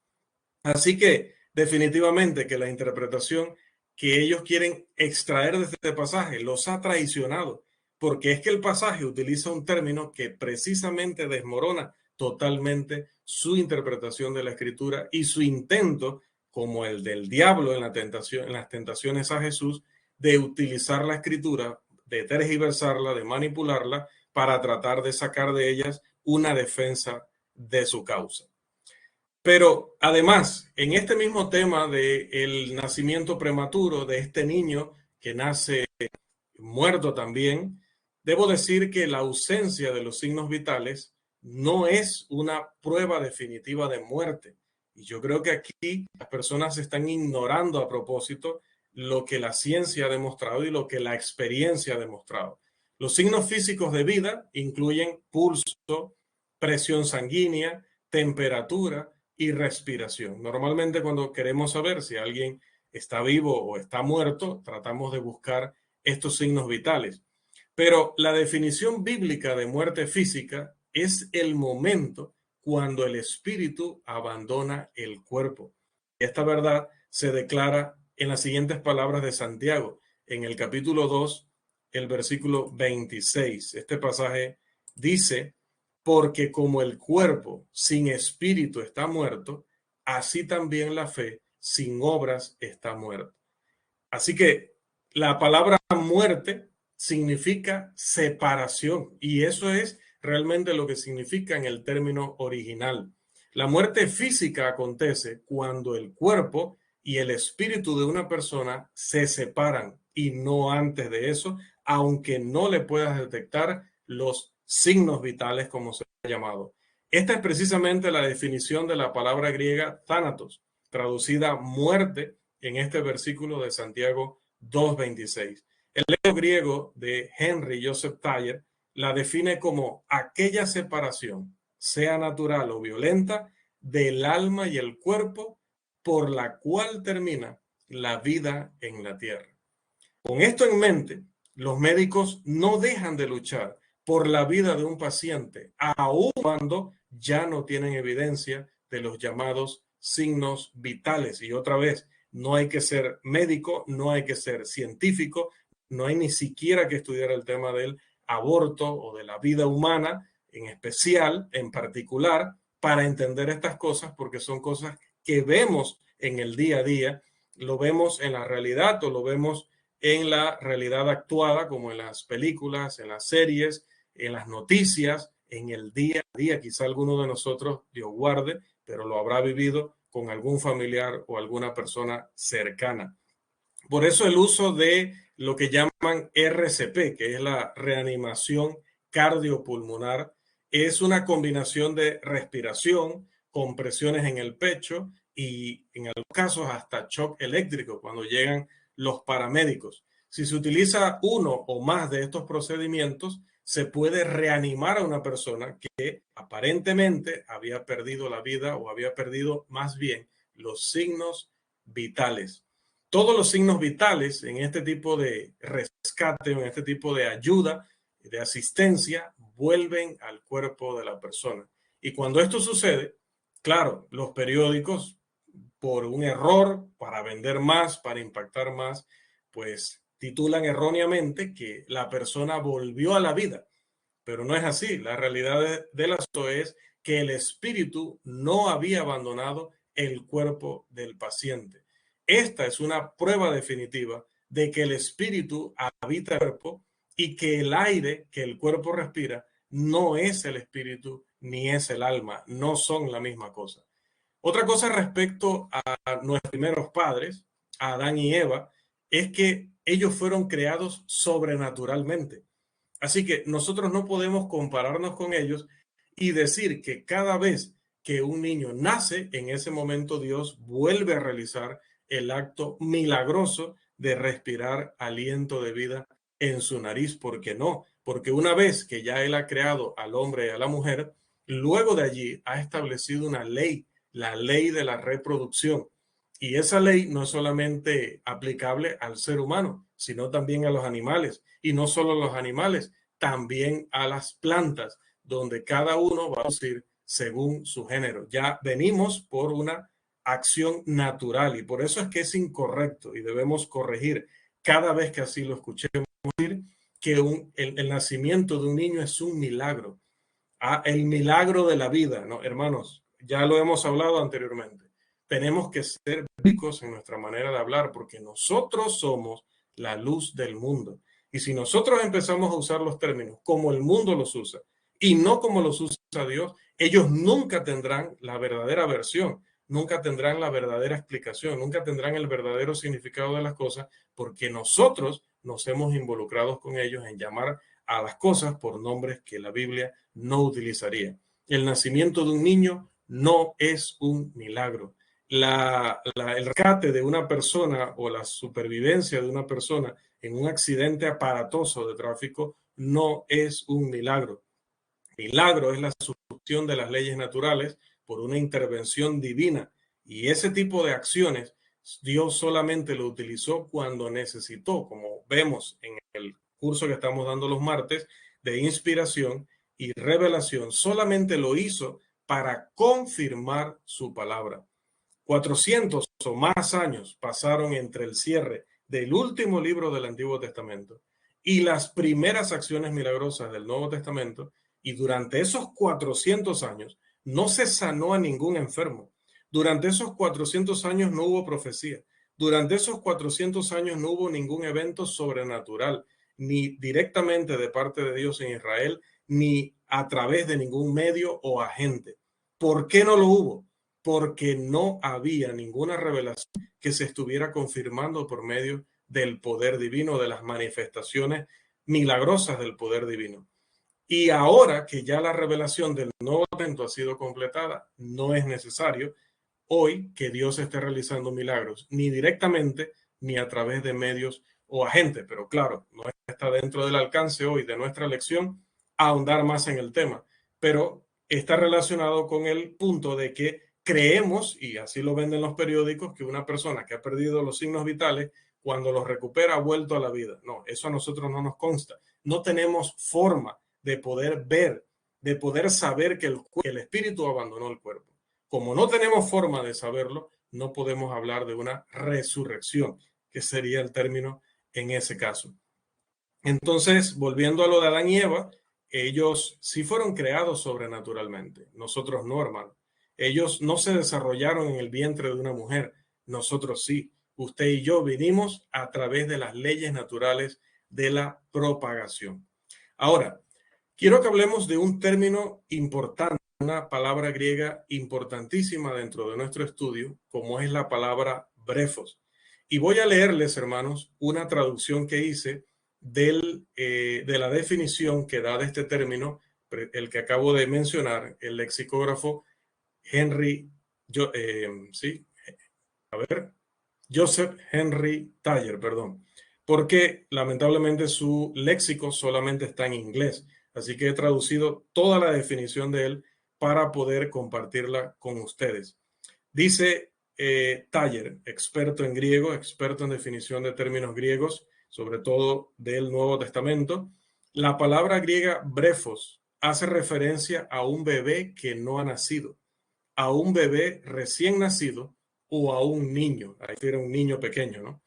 Así que definitivamente que la interpretación que ellos quieren extraer de este pasaje los ha traicionado, porque es que el pasaje utiliza un término que precisamente desmorona totalmente su interpretación de la escritura y su intento, como el del diablo en las tentaciones a Jesús, de utilizar la escritura, de tergiversarla, de manipularla para tratar de sacar de ellas una defensa de su causa. Pero además, en este mismo tema del nacimiento prematuro de este niño que nace muerto también, debo decir que la ausencia de los signos vitales no es una prueba definitiva de muerte. Y yo creo que aquí las personas están ignorando a propósito lo que la ciencia ha demostrado y lo que la experiencia ha demostrado. Los signos físicos de vida incluyen pulso, presión sanguínea, temperatura y respiración. Normalmente cuando queremos saber si alguien está vivo o está muerto, tratamos de buscar estos signos vitales. Pero la definición bíblica de muerte física es el momento cuando el espíritu abandona el cuerpo. Esta verdad se declara en las siguientes palabras de Santiago, en el capítulo 2, el versículo 26. Este pasaje dice: porque como el cuerpo sin espíritu está muerto, así también la fe sin obras está muerta. Así que la palabra muerte significa separación y eso es realmente lo que significa en el término original. La muerte física acontece cuando el cuerpo y el espíritu de una persona se separan y no antes de eso, aunque no le puedas detectar los signos vitales como se ha llamado. Esta es precisamente la definición de la palabra griega thanatos, traducida muerte en este versículo de Santiago 2:26. El lexicon griego de Henry Joseph Thayer la define como aquella separación, sea natural o violenta, del alma y el cuerpo por la cual termina la vida en la tierra. Con esto en mente, los médicos no dejan de luchar por la vida de un paciente, aun cuando ya no tienen evidencia de los llamados signos vitales. Y otra vez, no hay que ser médico, no hay que ser científico, no hay ni siquiera que estudiar el tema del aborto o de la vida humana en especial, en particular, para entender estas cosas, porque son cosas que vemos en el día a día, lo vemos en la realidad o lo vemos en la realidad actuada, como en las películas, en las series, en las noticias, en el día a día. Quizá alguno de nosotros, Dios guarde, pero lo habrá vivido con algún familiar o alguna persona cercana. Por eso el uso de lo que llaman RCP, que es la reanimación cardiopulmonar, es una combinación de respiración, compresiones en el pecho y en algunos casos hasta shock eléctrico cuando llegan los paramédicos. Si se utiliza uno o más de estos procedimientos, se puede reanimar a una persona que aparentemente había perdido la vida o había perdido más bien los signos vitales. Todos los signos vitales en este tipo de rescate, en este tipo de ayuda, de asistencia, vuelven al cuerpo de la persona. Y cuando esto sucede, claro, los periódicos, por un error, para vender más, para impactar más, pues titulan erróneamente que la persona volvió a la vida. Pero no es así. La realidad del asunto es que el espíritu no había abandonado el cuerpo del paciente. Esta es una prueba definitiva de que el espíritu habita el cuerpo y que el aire que el cuerpo respira no es el espíritu ni es el alma, no son la misma cosa. Otra cosa respecto a nuestros primeros padres, a Adán y Eva, es que ellos fueron creados sobrenaturalmente. Así que nosotros no podemos compararnos con ellos y decir que cada vez que un niño nace, en ese momento Dios vuelve a realizar el acto milagroso de respirar aliento de vida en su nariz. ¿Por qué no? Porque una vez que ya Él ha creado al hombre y a la mujer, luego de allí ha establecido una ley, la ley de la reproducción. Y esa ley no es solamente aplicable al ser humano, sino también a los animales. Y no solo a los animales, también a las plantas, donde cada uno va a producir según su género. Ya venimos por una acción natural y por eso es que es incorrecto y debemos corregir cada vez que así lo escuchemos decir que el nacimiento de un niño es un milagro. El milagro de la vida, ¿no? Hermanos, ya lo hemos hablado anteriormente. Tenemos que ser bíblicos en nuestra manera de hablar porque nosotros somos la luz del mundo. Y si nosotros empezamos a usar los términos como el mundo los usa y no como los usa Dios, ellos nunca tendrán la verdadera versión, nunca tendrán la verdadera explicación, nunca tendrán el verdadero significado de las cosas porque nosotros nos hemos involucrado con ellos en llamar a las cosas por nombres que la Biblia no utilizaría. El nacimiento de un niño no es un milagro. El rescate de una persona o la supervivencia de una persona en un accidente aparatoso de tráfico no es un milagro. Milagro es la sustitución de las leyes naturales por una intervención divina. Y ese tipo de acciones Dios solamente lo utilizó cuando necesitó, como vemos en el curso que estamos dando los martes, de inspiración y revelación. Solamente lo hizo para confirmar su palabra. 400 o más años pasaron entre el cierre del último libro del Antiguo Testamento y las primeras acciones milagrosas del Nuevo Testamento, y durante esos 400 años no se sanó a ningún enfermo. Durante esos 400 años no hubo profecía. Durante esos 400 años no hubo ningún evento sobrenatural, ni directamente de parte de Dios en Israel, ni a través de ningún medio o agente. ¿Por qué no lo hubo? Porque no había ninguna revelación que se estuviera confirmando por medio del poder divino, de las manifestaciones milagrosas del poder divino. Y ahora que ya la revelación del Nuevo Testamento ha sido completada, no es necesario hoy que Dios esté realizando milagros, ni directamente, ni a través de medios o agentes. Pero claro, no está dentro del alcance hoy de nuestra lección ahondar más en el tema, pero está relacionado con el punto de que creemos, y así lo venden los periódicos, que una persona que ha perdido los signos vitales, cuando los recupera, ha vuelto a la vida. No, eso a nosotros no nos consta. No tenemos forma de poder ver, de poder saber que el espíritu abandonó el cuerpo. Como no tenemos forma de saberlo, no podemos hablar de una resurrección, que sería el término en ese caso. Entonces, volviendo a lo de Adán y Eva, ellos sí fueron creados sobrenaturalmente, nosotros no, hermano. Ellos no se desarrollaron en el vientre de una mujer, nosotros sí. Usted y yo vinimos a través de las leyes naturales de la propagación. Ahora, quiero que hablemos de un término importante, una palabra griega importantísima dentro de nuestro estudio, como es la palabra brefos. Y voy a leerles, hermanos, una traducción que hice de la definición que da de este término, el que acabo de mencionar, el lexicógrafo Joseph Henry Taylor, perdón, porque lamentablemente su léxico solamente está en inglés. Así que he traducido toda la definición de él para poder compartirla con ustedes. Dice Taller, experto en griego, experto en definición de términos griegos, sobre todo del Nuevo Testamento, la palabra griega brefos hace referencia a un bebé que no ha nacido, a un bebé recién nacido o a un niño. Ahí era un niño pequeño, ¿no?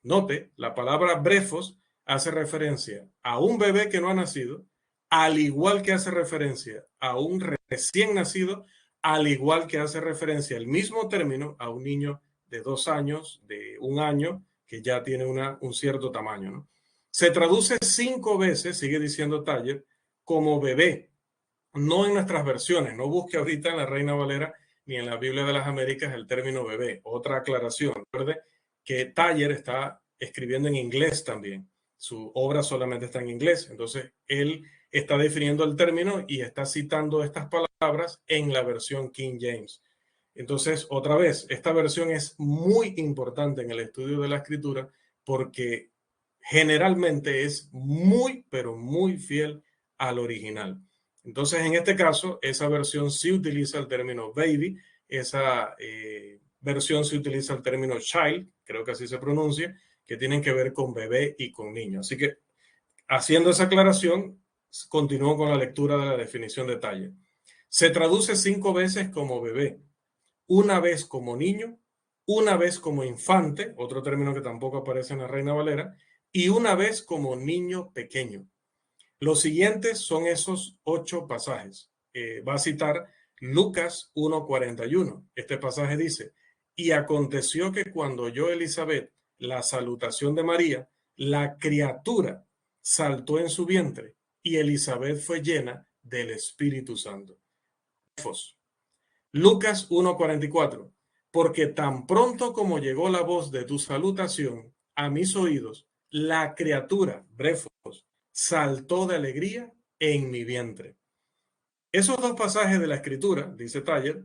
Note, la palabra brefos hace referencia a un bebé que no ha nacido, al igual que hace referencia a un recién nacido, al igual que hace referencia el mismo término a un niño de 2 años, de 1 año, que ya tiene un cierto tamaño, ¿no? Se traduce 5 veces, sigue diciendo Taller, como bebé, no en nuestras versiones. No busque ahorita en la Reina Valera ni en la Biblia de las Américas el término bebé. Otra aclaración, recuerde que Taller está escribiendo en inglés también. Su obra solamente está en inglés. Entonces, él está definiendo el término y está citando estas palabras en la versión King James. Entonces, otra vez, esta versión es muy importante en el estudio de la escritura porque generalmente es muy, pero muy fiel al original. Entonces, en este caso, esa versión sí utiliza el término baby, esa versión sí utiliza el término child, creo que así se pronuncia, que tienen que ver con bebé y con niño. Así que, haciendo esa aclaración, continúo con la lectura de la definición de Taller. Se traduce 5 veces como bebé, una vez como niño, una vez como infante, otro término que tampoco aparece en la Reina Valera, y una vez como niño pequeño. Los siguientes son esos 8 pasajes. Va a citar Lucas 1:41. Este pasaje dice, y aconteció que cuando oyó Elizabeth la salutación de María, la criatura saltó en su vientre y Elizabeth fue llena del Espíritu Santo. Lucas 1:44. Porque tan pronto como llegó la voz de tu salutación a mis oídos, la criatura, brefos, saltó de alegría en mi vientre. Esos 2 pasajes de la escritura, dice Taller,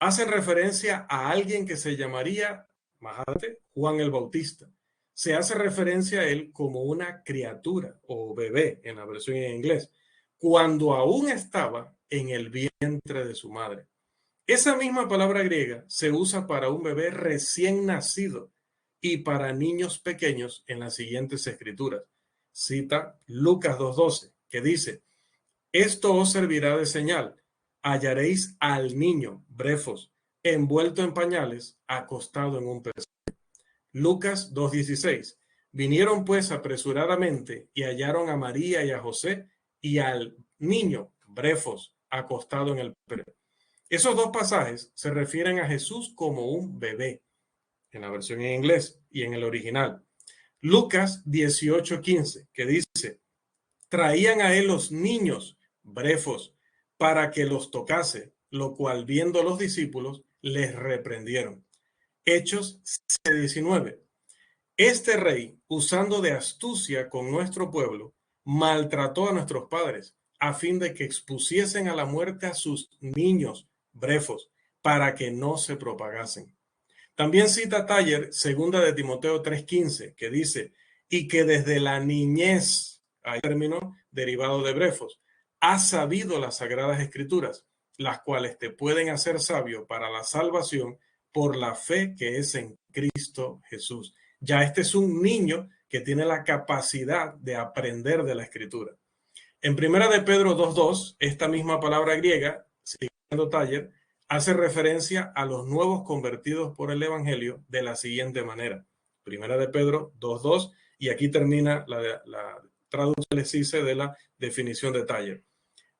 hacen referencia a alguien que se llamaría, más adelante, Juan el Bautista. Se hace referencia a él como una criatura o bebé en la versión en inglés, cuando aún estaba en el vientre de su madre. Esa misma palabra griega se usa para un bebé recién nacido y para niños pequeños en las siguientes escrituras. Cita Lucas 2:12, que dice, esto os servirá de señal, hallaréis al niño, brefos, envuelto en pañales, acostado en un pesebre. Lucas 2:16, vinieron pues apresuradamente y hallaron a María y a José y al niño, brefos, acostado en el pesebre. Esos 2 pasajes se refieren a Jesús como un bebé, en la versión en inglés y en el original. Lucas 18:15, que dice, traían a él los niños, brefos, para que los tocase, lo cual viendo los discípulos, les reprendieron. Hechos 19. Este rey, usando de astucia con nuestro pueblo, maltrató a nuestros padres, a fin de que expusiesen a la muerte a sus niños, brefos, para que no se propagasen. También cita Taller 2 de Timoteo 3:15, que dice, y que desde la niñez, hay término derivado de brefos, has sabido las sagradas escrituras, las cuales te pueden hacer sabio para la salvación por la fe que es en Cristo Jesús. Ya este es un niño que tiene la capacidad de aprender de la escritura. En 1 de Pedro 2:2, esta misma palabra griega, siguiendo Taller, hace referencia a los nuevos convertidos por el Evangelio de la siguiente manera. 1 de Pedro 2:2, y aquí termina la traducción de la definición de Taller.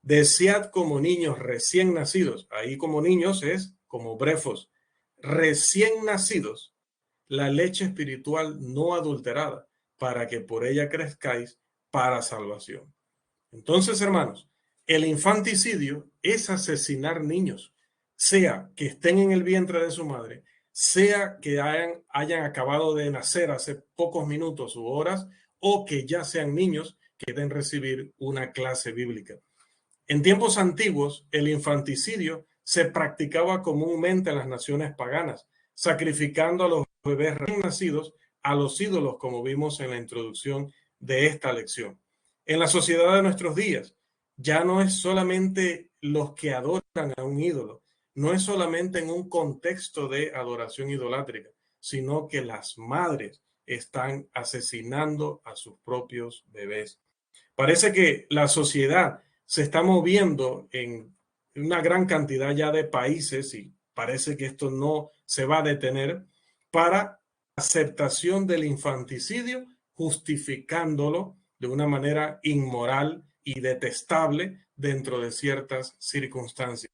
Desead como niños recién nacidos, ahí como niños es como brefos, recién nacidos, la leche espiritual no adulterada, para que por ella crezcáis para salvación. Entonces, hermanos, el infanticidio es asesinar niños, sea que estén en el vientre de su madre, sea que hayan acabado de nacer hace pocos minutos u horas, o que ya sean niños que deben recibir una clase bíblica. En tiempos antiguos, el infanticidio se practicaba comúnmente en las naciones paganas, sacrificando a los bebés recién nacidos a los ídolos, como vimos en la introducción de esta lección. En la sociedad de nuestros días, ya no es solamente los que adoran a un ídolo, no es solamente en un contexto de adoración idolátrica, sino que las madres están asesinando a sus propios bebés. Parece que la sociedad se está moviendo en una gran cantidad ya de países y parece que esto no se va a detener para aceptación del infanticidio, justificándolo de una manera inmoral y detestable dentro de ciertas circunstancias.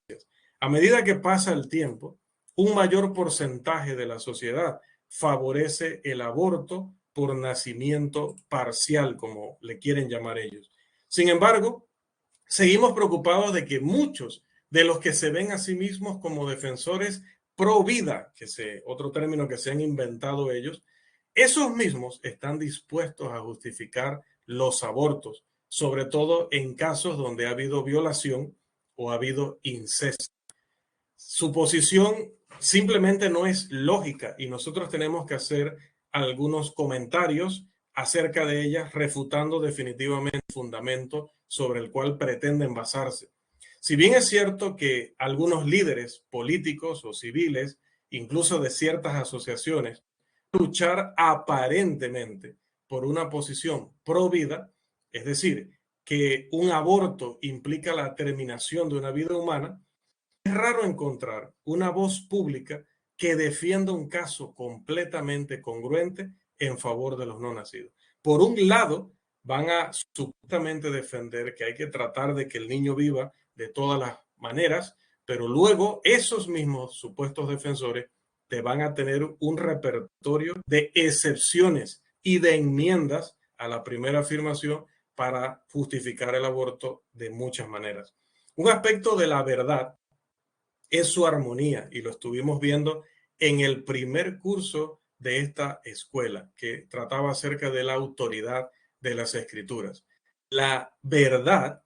A medida que pasa el tiempo, un mayor porcentaje de la sociedad favorece el aborto por nacimiento parcial, como le quieren llamar ellos. Sin embargo, seguimos preocupados de que muchos de los que se ven a sí mismos como defensores pro vida, otro término que se han inventado ellos, esos mismos están dispuestos a justificar los abortos, sobre todo en casos donde ha habido violación o ha habido incesto. Su posición simplemente no es lógica y nosotros tenemos que hacer algunos comentarios acerca de ella, refutando definitivamente el fundamento sobre el cual pretenden basarse. Si bien es cierto que algunos líderes políticos o civiles, incluso de ciertas asociaciones, luchar aparentemente por una posición pro vida, es decir, que un aborto implica la terminación de una vida humana, es raro encontrar una voz pública que defienda un caso completamente congruente en favor de los no nacidos. Por un lado, van a supuestamente defender que hay que tratar de que el niño viva de todas las maneras, pero luego esos mismos supuestos defensores te van a tener un repertorio de excepciones y de enmiendas a la primera afirmación para justificar el aborto de muchas maneras. Un aspecto de la verdad es su armonía y lo estuvimos viendo en el primer curso de esta escuela que trataba acerca de la autoridad de las escrituras. La verdad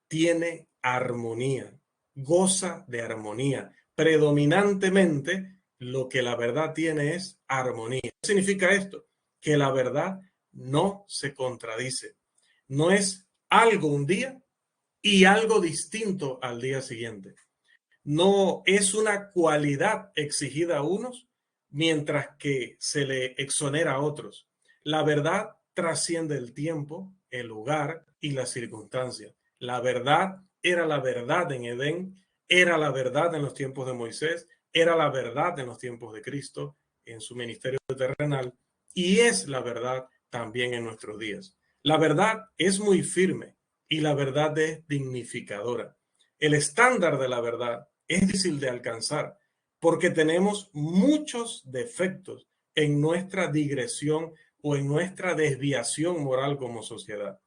tiene armonía, goza de armonía. Predominantemente lo que la verdad tiene es armonía. ¿Qué significa esto? Que la verdad no se contradice. No es algo un día y algo distinto al día siguiente. No es una cualidad exigida a unos mientras que se le exonera a otros. La verdad trasciende el tiempo, el lugar y las circunstancias. La verdad era la verdad en Edén, era la verdad en los tiempos de Moisés, era la verdad en los tiempos de Cristo, en su ministerio terrenal, y es la verdad también en nuestros días. La verdad es muy firme y la verdad es dignificadora. El estándar de la verdad es difícil de alcanzar porque tenemos muchos defectos en nuestra digresión o en nuestra desviación moral como sociedad.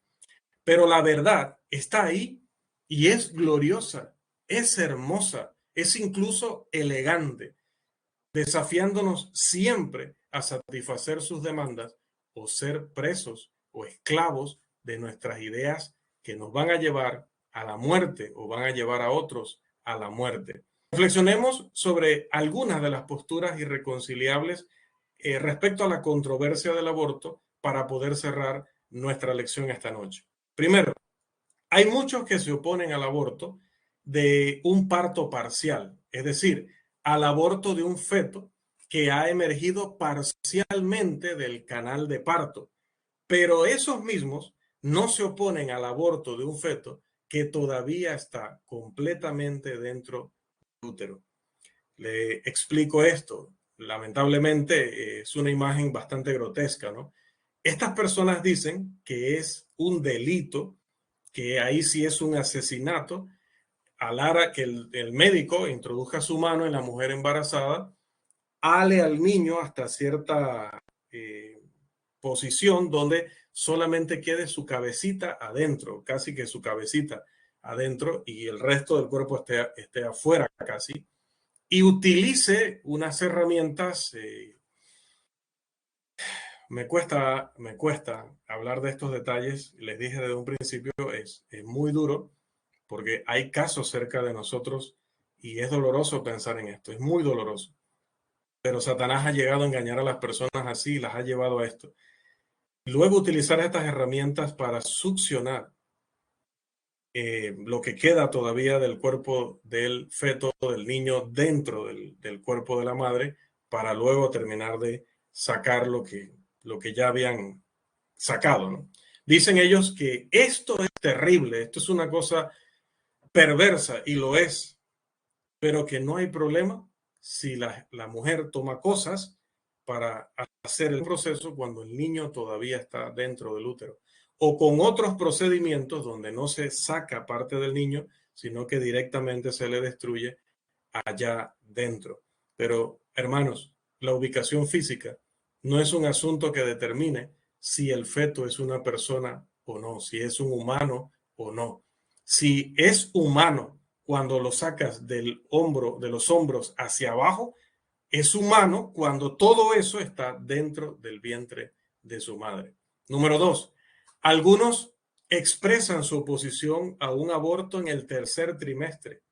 Pero la verdad está ahí y es gloriosa, es hermosa, es incluso elegante, desafiándonos siempre a satisfacer sus demandas o ser presos o esclavos de nuestras ideas que nos van a llevar a la muerte o van a llevar a otros a la muerte. Reflexionemos sobre algunas de las posturas irreconciliables respecto a la controversia del aborto para poder cerrar nuestra lección esta noche. Primero, hay muchos que se oponen al aborto de un parto parcial, es decir, al aborto de un feto que ha emergido parcialmente del canal de parto. Pero esos mismos no se oponen al aborto de un feto que todavía está completamente dentro del útero. Le explico esto. Lamentablemente es una imagen bastante grotesca, ¿no? Estas personas dicen que es un delito, que ahí sí es un asesinato, que el médico introduzca su mano en la mujer embarazada, ale al niño hasta cierta posición donde solamente quede su cabecita adentro, casi que su cabecita adentro y el resto del cuerpo esté afuera casi, y utilice unas herramientas. Me cuesta hablar de estos detalles. Les dije desde un principio, es muy duro porque hay casos cerca de nosotros y es doloroso pensar en esto, es muy doloroso. Pero Satanás ha llegado a engañar a las personas así y las ha llevado a esto. Luego utilizar estas herramientas para succionar lo que queda todavía del cuerpo del feto, del niño, dentro del cuerpo de la madre, para luego terminar de sacar lo que ya habían sacado, ¿no? Dicen ellos que esto es terrible, esto es una cosa perversa y lo es, pero que no hay problema si la mujer toma cosas para hacer el proceso cuando el niño todavía está dentro del útero, o con otros procedimientos donde no se saca parte del niño, sino que directamente se le destruye allá dentro. Pero, hermanos, la ubicación física no es un asunto que determine si el feto es una persona o no, si es un humano o no. Si es humano cuando lo sacas del hombro, de los hombros hacia abajo, es humano cuando todo eso está dentro del vientre de su madre. Número 2, algunos expresan su oposición a un aborto en el tercer trimestre,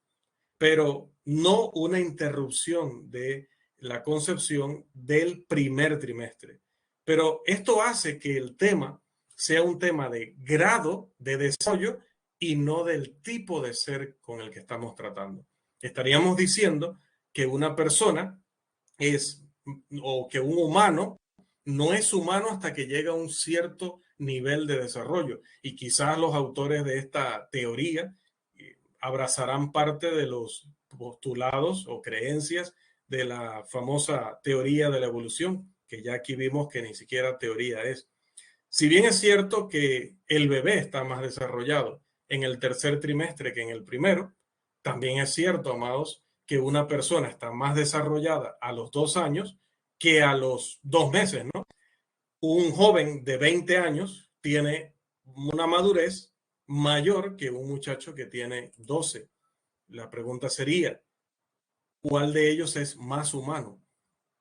pero no una interrupción de la concepción del primer trimestre. Pero esto hace que el tema sea un tema de grado de desarrollo y no del tipo de ser con el que estamos tratando. Estaríamos diciendo que una persona es, o que un humano no es humano hasta que llega a un cierto nivel de desarrollo. Y quizás los autores de esta teoría abrazarán parte de los postulados o creencias de la famosa teoría de la evolución, que ya aquí vimos que ni siquiera teoría es. Si bien es cierto que el bebé está más desarrollado en el tercer trimestre que en el primero, también es cierto, amados, que una persona está más desarrollada a los 2 años que a los 2 meses, ¿no? Un joven de 20 años tiene una madurez mayor que un muchacho que tiene 12. La pregunta sería, ¿cuál de ellos es más humano?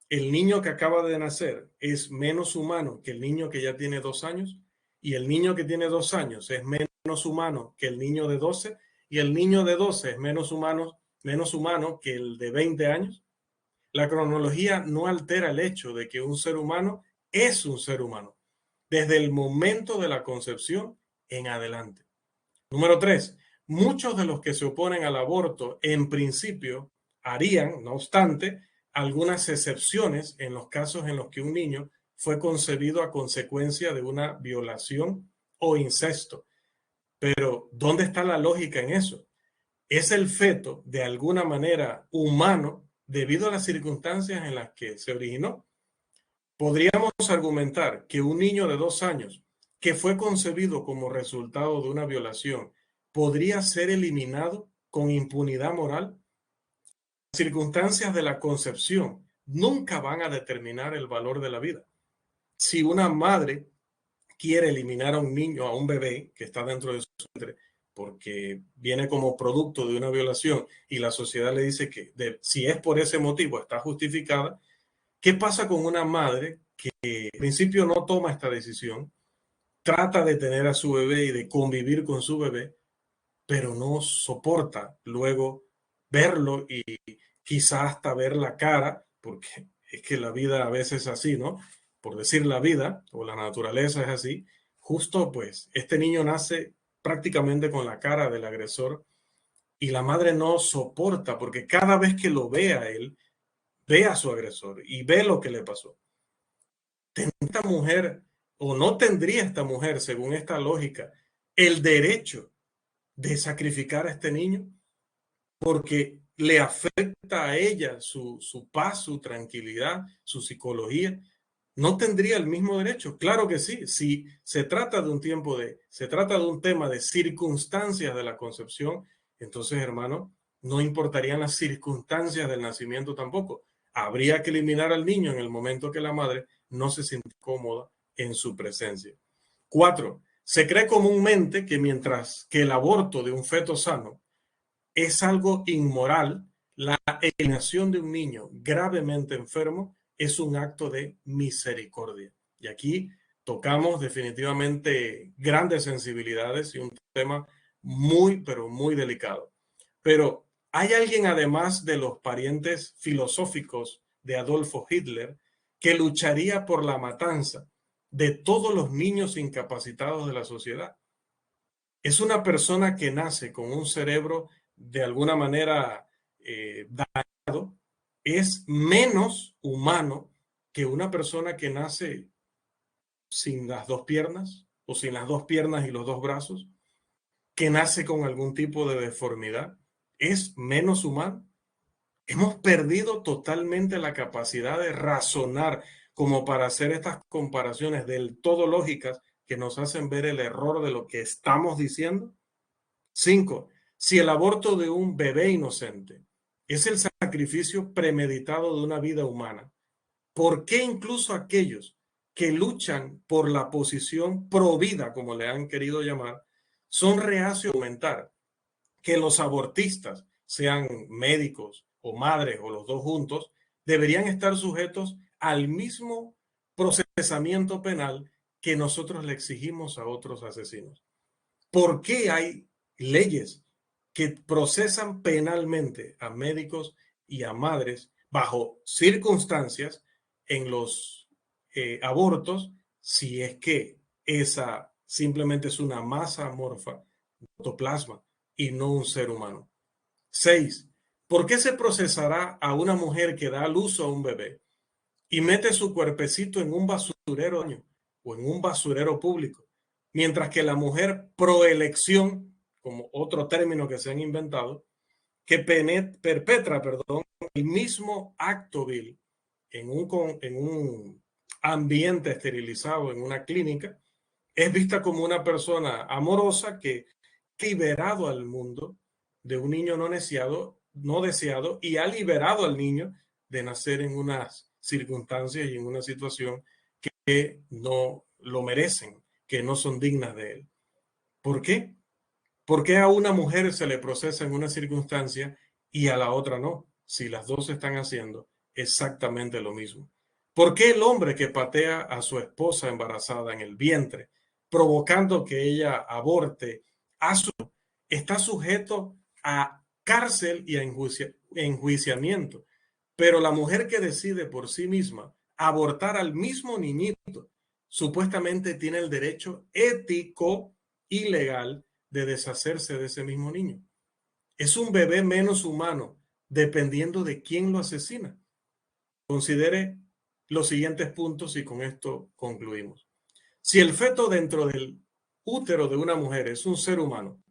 ¿El niño que acaba de nacer es menos humano que el niño que ya tiene 2 años? ¿Y el niño que tiene 2 años es menos humano que el niño de 12? ¿Y el niño de 12 es menos humano que el de 20 años? La cronología no altera el hecho de que un ser humano es un ser humano desde el momento de la concepción en adelante. Número 3. Muchos de los que se oponen al aborto en principio harían, no obstante, algunas excepciones en los casos en los que un niño fue concebido a consecuencia de una violación o incesto. Pero, ¿dónde está la lógica en eso? ¿Es el feto de alguna manera humano debido a las circunstancias en las que se originó? Podríamos argumentar que un niño de 2 años que fue concebido como resultado de una violación podría ser eliminado con impunidad moral. Las circunstancias de la concepción nunca van a determinar el valor de la vida. Si una madre quiere eliminar a un niño, a un bebé que está dentro de su vientre, porque viene como producto de una violación y la sociedad le dice que si es por ese motivo está justificada, ¿qué pasa con una madre que en principio no toma esta decisión, trata de tener a su bebé y de convivir con su bebé, pero no soporta luego verlo y quizás hasta ver la cara, porque es que la vida a veces es así, ¿no? Por decir la vida o la naturaleza es así, justo pues este niño nace prácticamente con la cara del agresor y la madre no soporta porque cada vez que lo ve a él, ve a su agresor y ve lo que le pasó. Esta mujer, o no tendría esta mujer, según esta lógica, el derecho de sacrificar a este niño porque le afecta a ella su paz, su tranquilidad, su psicología. ¿No tendría el mismo derecho? Claro que sí. Si se trata de un tema de circunstancias de la concepción, entonces, hermano, no importarían las circunstancias del nacimiento tampoco. Habría que eliminar al niño en el momento que la madre no se siente cómoda en su presencia. 4. Se cree comúnmente que mientras que el aborto de un feto sano es algo inmoral, la eliminación de un niño gravemente enfermo es un acto de misericordia. Y aquí tocamos definitivamente grandes sensibilidades y un tema muy, pero muy delicado. Pero hay alguien, además de los parientes filosóficos de Adolfo Hitler, que lucharía por la matanza de todos los niños incapacitados de la sociedad. Es una persona que nace con un cerebro de alguna manera dañado, es menos humano que una persona que nace sin las 2 piernas o sin las 2 piernas y los 2 brazos, que nace con algún tipo de deformidad, es menos humano. Hemos perdido totalmente la capacidad de razonar como para hacer estas comparaciones del todo lógicas que nos hacen ver el error de lo que estamos diciendo. 5. Si el aborto de un bebé inocente es el sacrificio premeditado de una vida humana, ¿por qué incluso aquellos que luchan por la posición pro vida, como le han querido llamar, son reacios a argumentar que los abortistas, sean médicos o madres o los dos juntos, deberían estar sujetos al mismo procesamiento penal que nosotros le exigimos a otros asesinos. ¿Por qué hay leyes que procesan penalmente a médicos y a madres bajo circunstancias en los abortos, si es que esa simplemente es una masa amorfa, protoplasma, y no un ser humano? 6. ¿Por qué se procesará a una mujer que da a luz a un bebé y mete su cuerpecito en un basurero o en un basurero público, mientras que la mujer proelección, como otro término que se han inventado, que perpetra el mismo acto vil en un ambiente esterilizado, en una clínica, es vista como una persona amorosa que ha liberado al mundo de un niño no deseado y ha liberado al niño de nacer en unas circunstancias y en una situación que no lo merecen, que no son dignas de él? ¿Por qué? ¿Por qué a una mujer se le procesa en una circunstancia y a la otra no? Si las dos están haciendo exactamente lo mismo. ¿Por qué el hombre que patea a su esposa embarazada en el vientre, provocando que ella aborte, está sujeto a cárcel y a enjuiciamiento? Pero la mujer que decide por sí misma abortar al mismo niñito, supuestamente tiene el derecho ético y legal de deshacerse de ese mismo niño. Es un bebé menos humano, dependiendo de quién lo asesina. Considere los siguientes puntos y con esto concluimos. Si el feto dentro del útero de una mujer es un ser humano,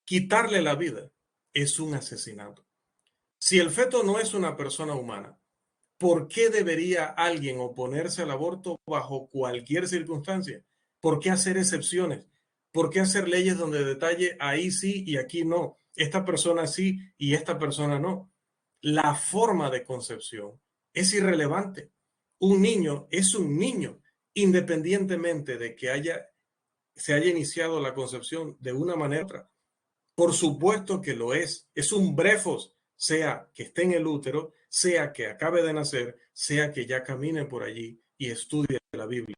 quitarle la vida es un asesinato. Si el feto no es una persona humana, ¿por qué debería alguien oponerse al aborto bajo cualquier circunstancia? ¿Por qué hacer excepciones? ¿Por qué hacer leyes donde detalle ahí sí y aquí no? Esta persona sí y esta persona no. La forma de concepción es irrelevante. Un niño es un niño, independientemente de que se haya iniciado la concepción de una manera u otra. Por supuesto que lo es. Es un brefos, sea que esté en el útero, sea que acabe de nacer, sea que ya camine por allí y estudie la Biblia.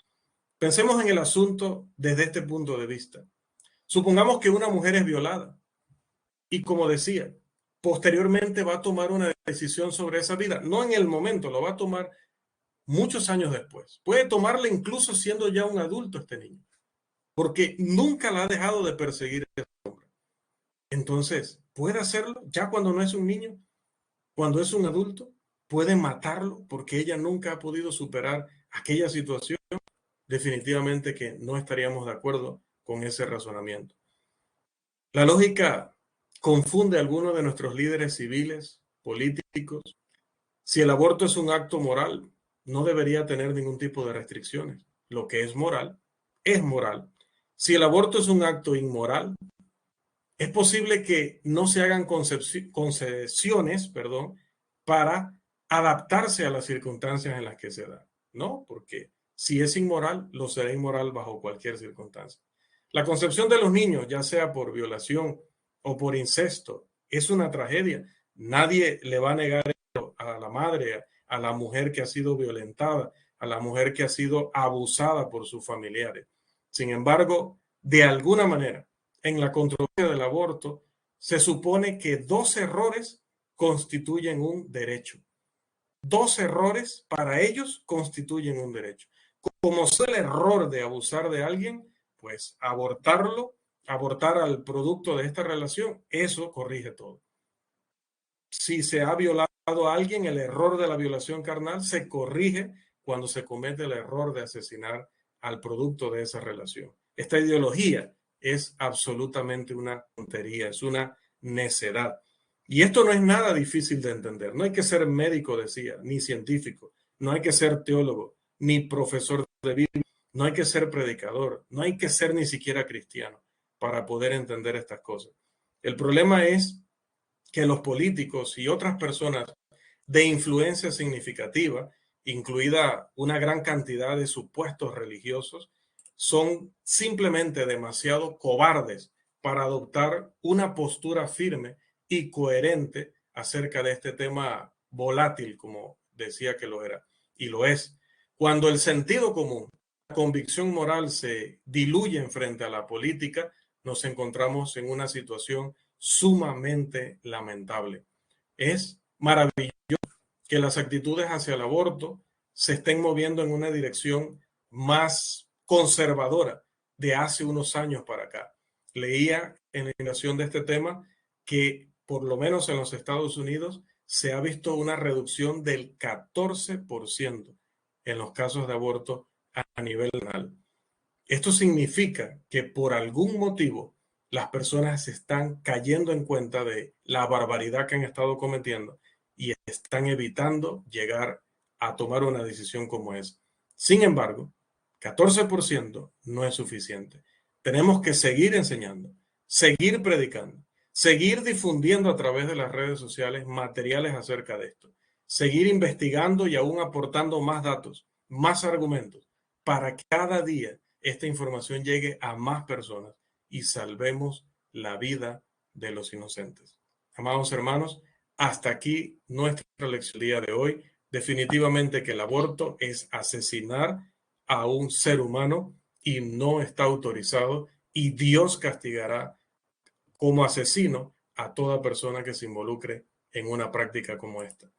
Pensemos en el asunto desde este punto de vista. Supongamos que una mujer es violada y, como decía, posteriormente va a tomar una decisión sobre esa vida. No en el momento, lo va a tomar muchos años después. Puede tomarla incluso siendo ya un adulto este niño, porque nunca la ha dejado de perseguir ese hombre. Entonces, puede hacerlo ya cuando no es un niño, cuando es un adulto, puede matarlo porque ella nunca ha podido superar aquella situación. Definitivamente que no estaríamos de acuerdo con ese razonamiento. La lógica confunde a algunos de nuestros líderes civiles, políticos. Si el aborto es un acto moral, no debería tener ningún tipo de restricciones. Lo que es moral, es moral. Si el aborto es un acto inmoral, es posible que no se hagan concesiones, para adaptarse a las circunstancias en las que se da, ¿no? Porque si es inmoral, lo será inmoral bajo cualquier circunstancia. La concepción de los niños, ya sea por violación o por incesto, es una tragedia. Nadie le va a negar eso a la madre, a la mujer que ha sido violentada, a la mujer que ha sido abusada por sus familiares. Sin embargo, de alguna manera, en la controversia del aborto, se supone que 2 errores constituyen un derecho. 2 errores para ellos constituyen un derecho. Como es el error de abusar de alguien, pues abortar al producto de esta relación, eso corrige todo. Si se ha violado a alguien, el error de la violación carnal se corrige cuando se comete el error de asesinar al producto de esa relación. Esta ideología es absolutamente una tontería, es una necedad. Y esto no es nada difícil de entender. No hay que ser médico, decía, ni científico. No hay que ser teólogo, ni profesor de Biblia. No hay que ser predicador. No hay que ser ni siquiera cristiano para poder entender estas cosas. El problema es que los políticos y otras personas de influencia significativa, incluida una gran cantidad de supuestos religiosos, son simplemente demasiado cobardes para adoptar una postura firme y coherente acerca de este tema volátil, como decía que lo era, y lo es. Cuando el sentido común, la convicción moral se diluyen frente a la política, nos encontramos en una situación sumamente lamentable. Es maravilloso que las actitudes hacia el aborto se estén moviendo en una dirección más conservadora de hace unos años para acá. Leía en la investigación de este tema que por lo menos en los Estados Unidos se ha visto una reducción del 14% en los casos de aborto a nivel nacional. Esto significa que por algún motivo las personas están cayendo en cuenta de la barbaridad que han estado cometiendo y están evitando llegar a tomar una decisión como esa. Sin embargo, 14% no es suficiente. Tenemos que seguir enseñando, seguir predicando, seguir difundiendo a través de las redes sociales materiales acerca de esto, seguir investigando y aún aportando más datos, más argumentos, para que cada día esta información llegue a más personas y salvemos la vida de los inocentes. Amados hermanos, hasta aquí nuestra lección del día de hoy. Definitivamente que el aborto es asesinar a un ser humano y no está autorizado, y Dios castigará como asesino a toda persona que se involucre en una práctica como esta.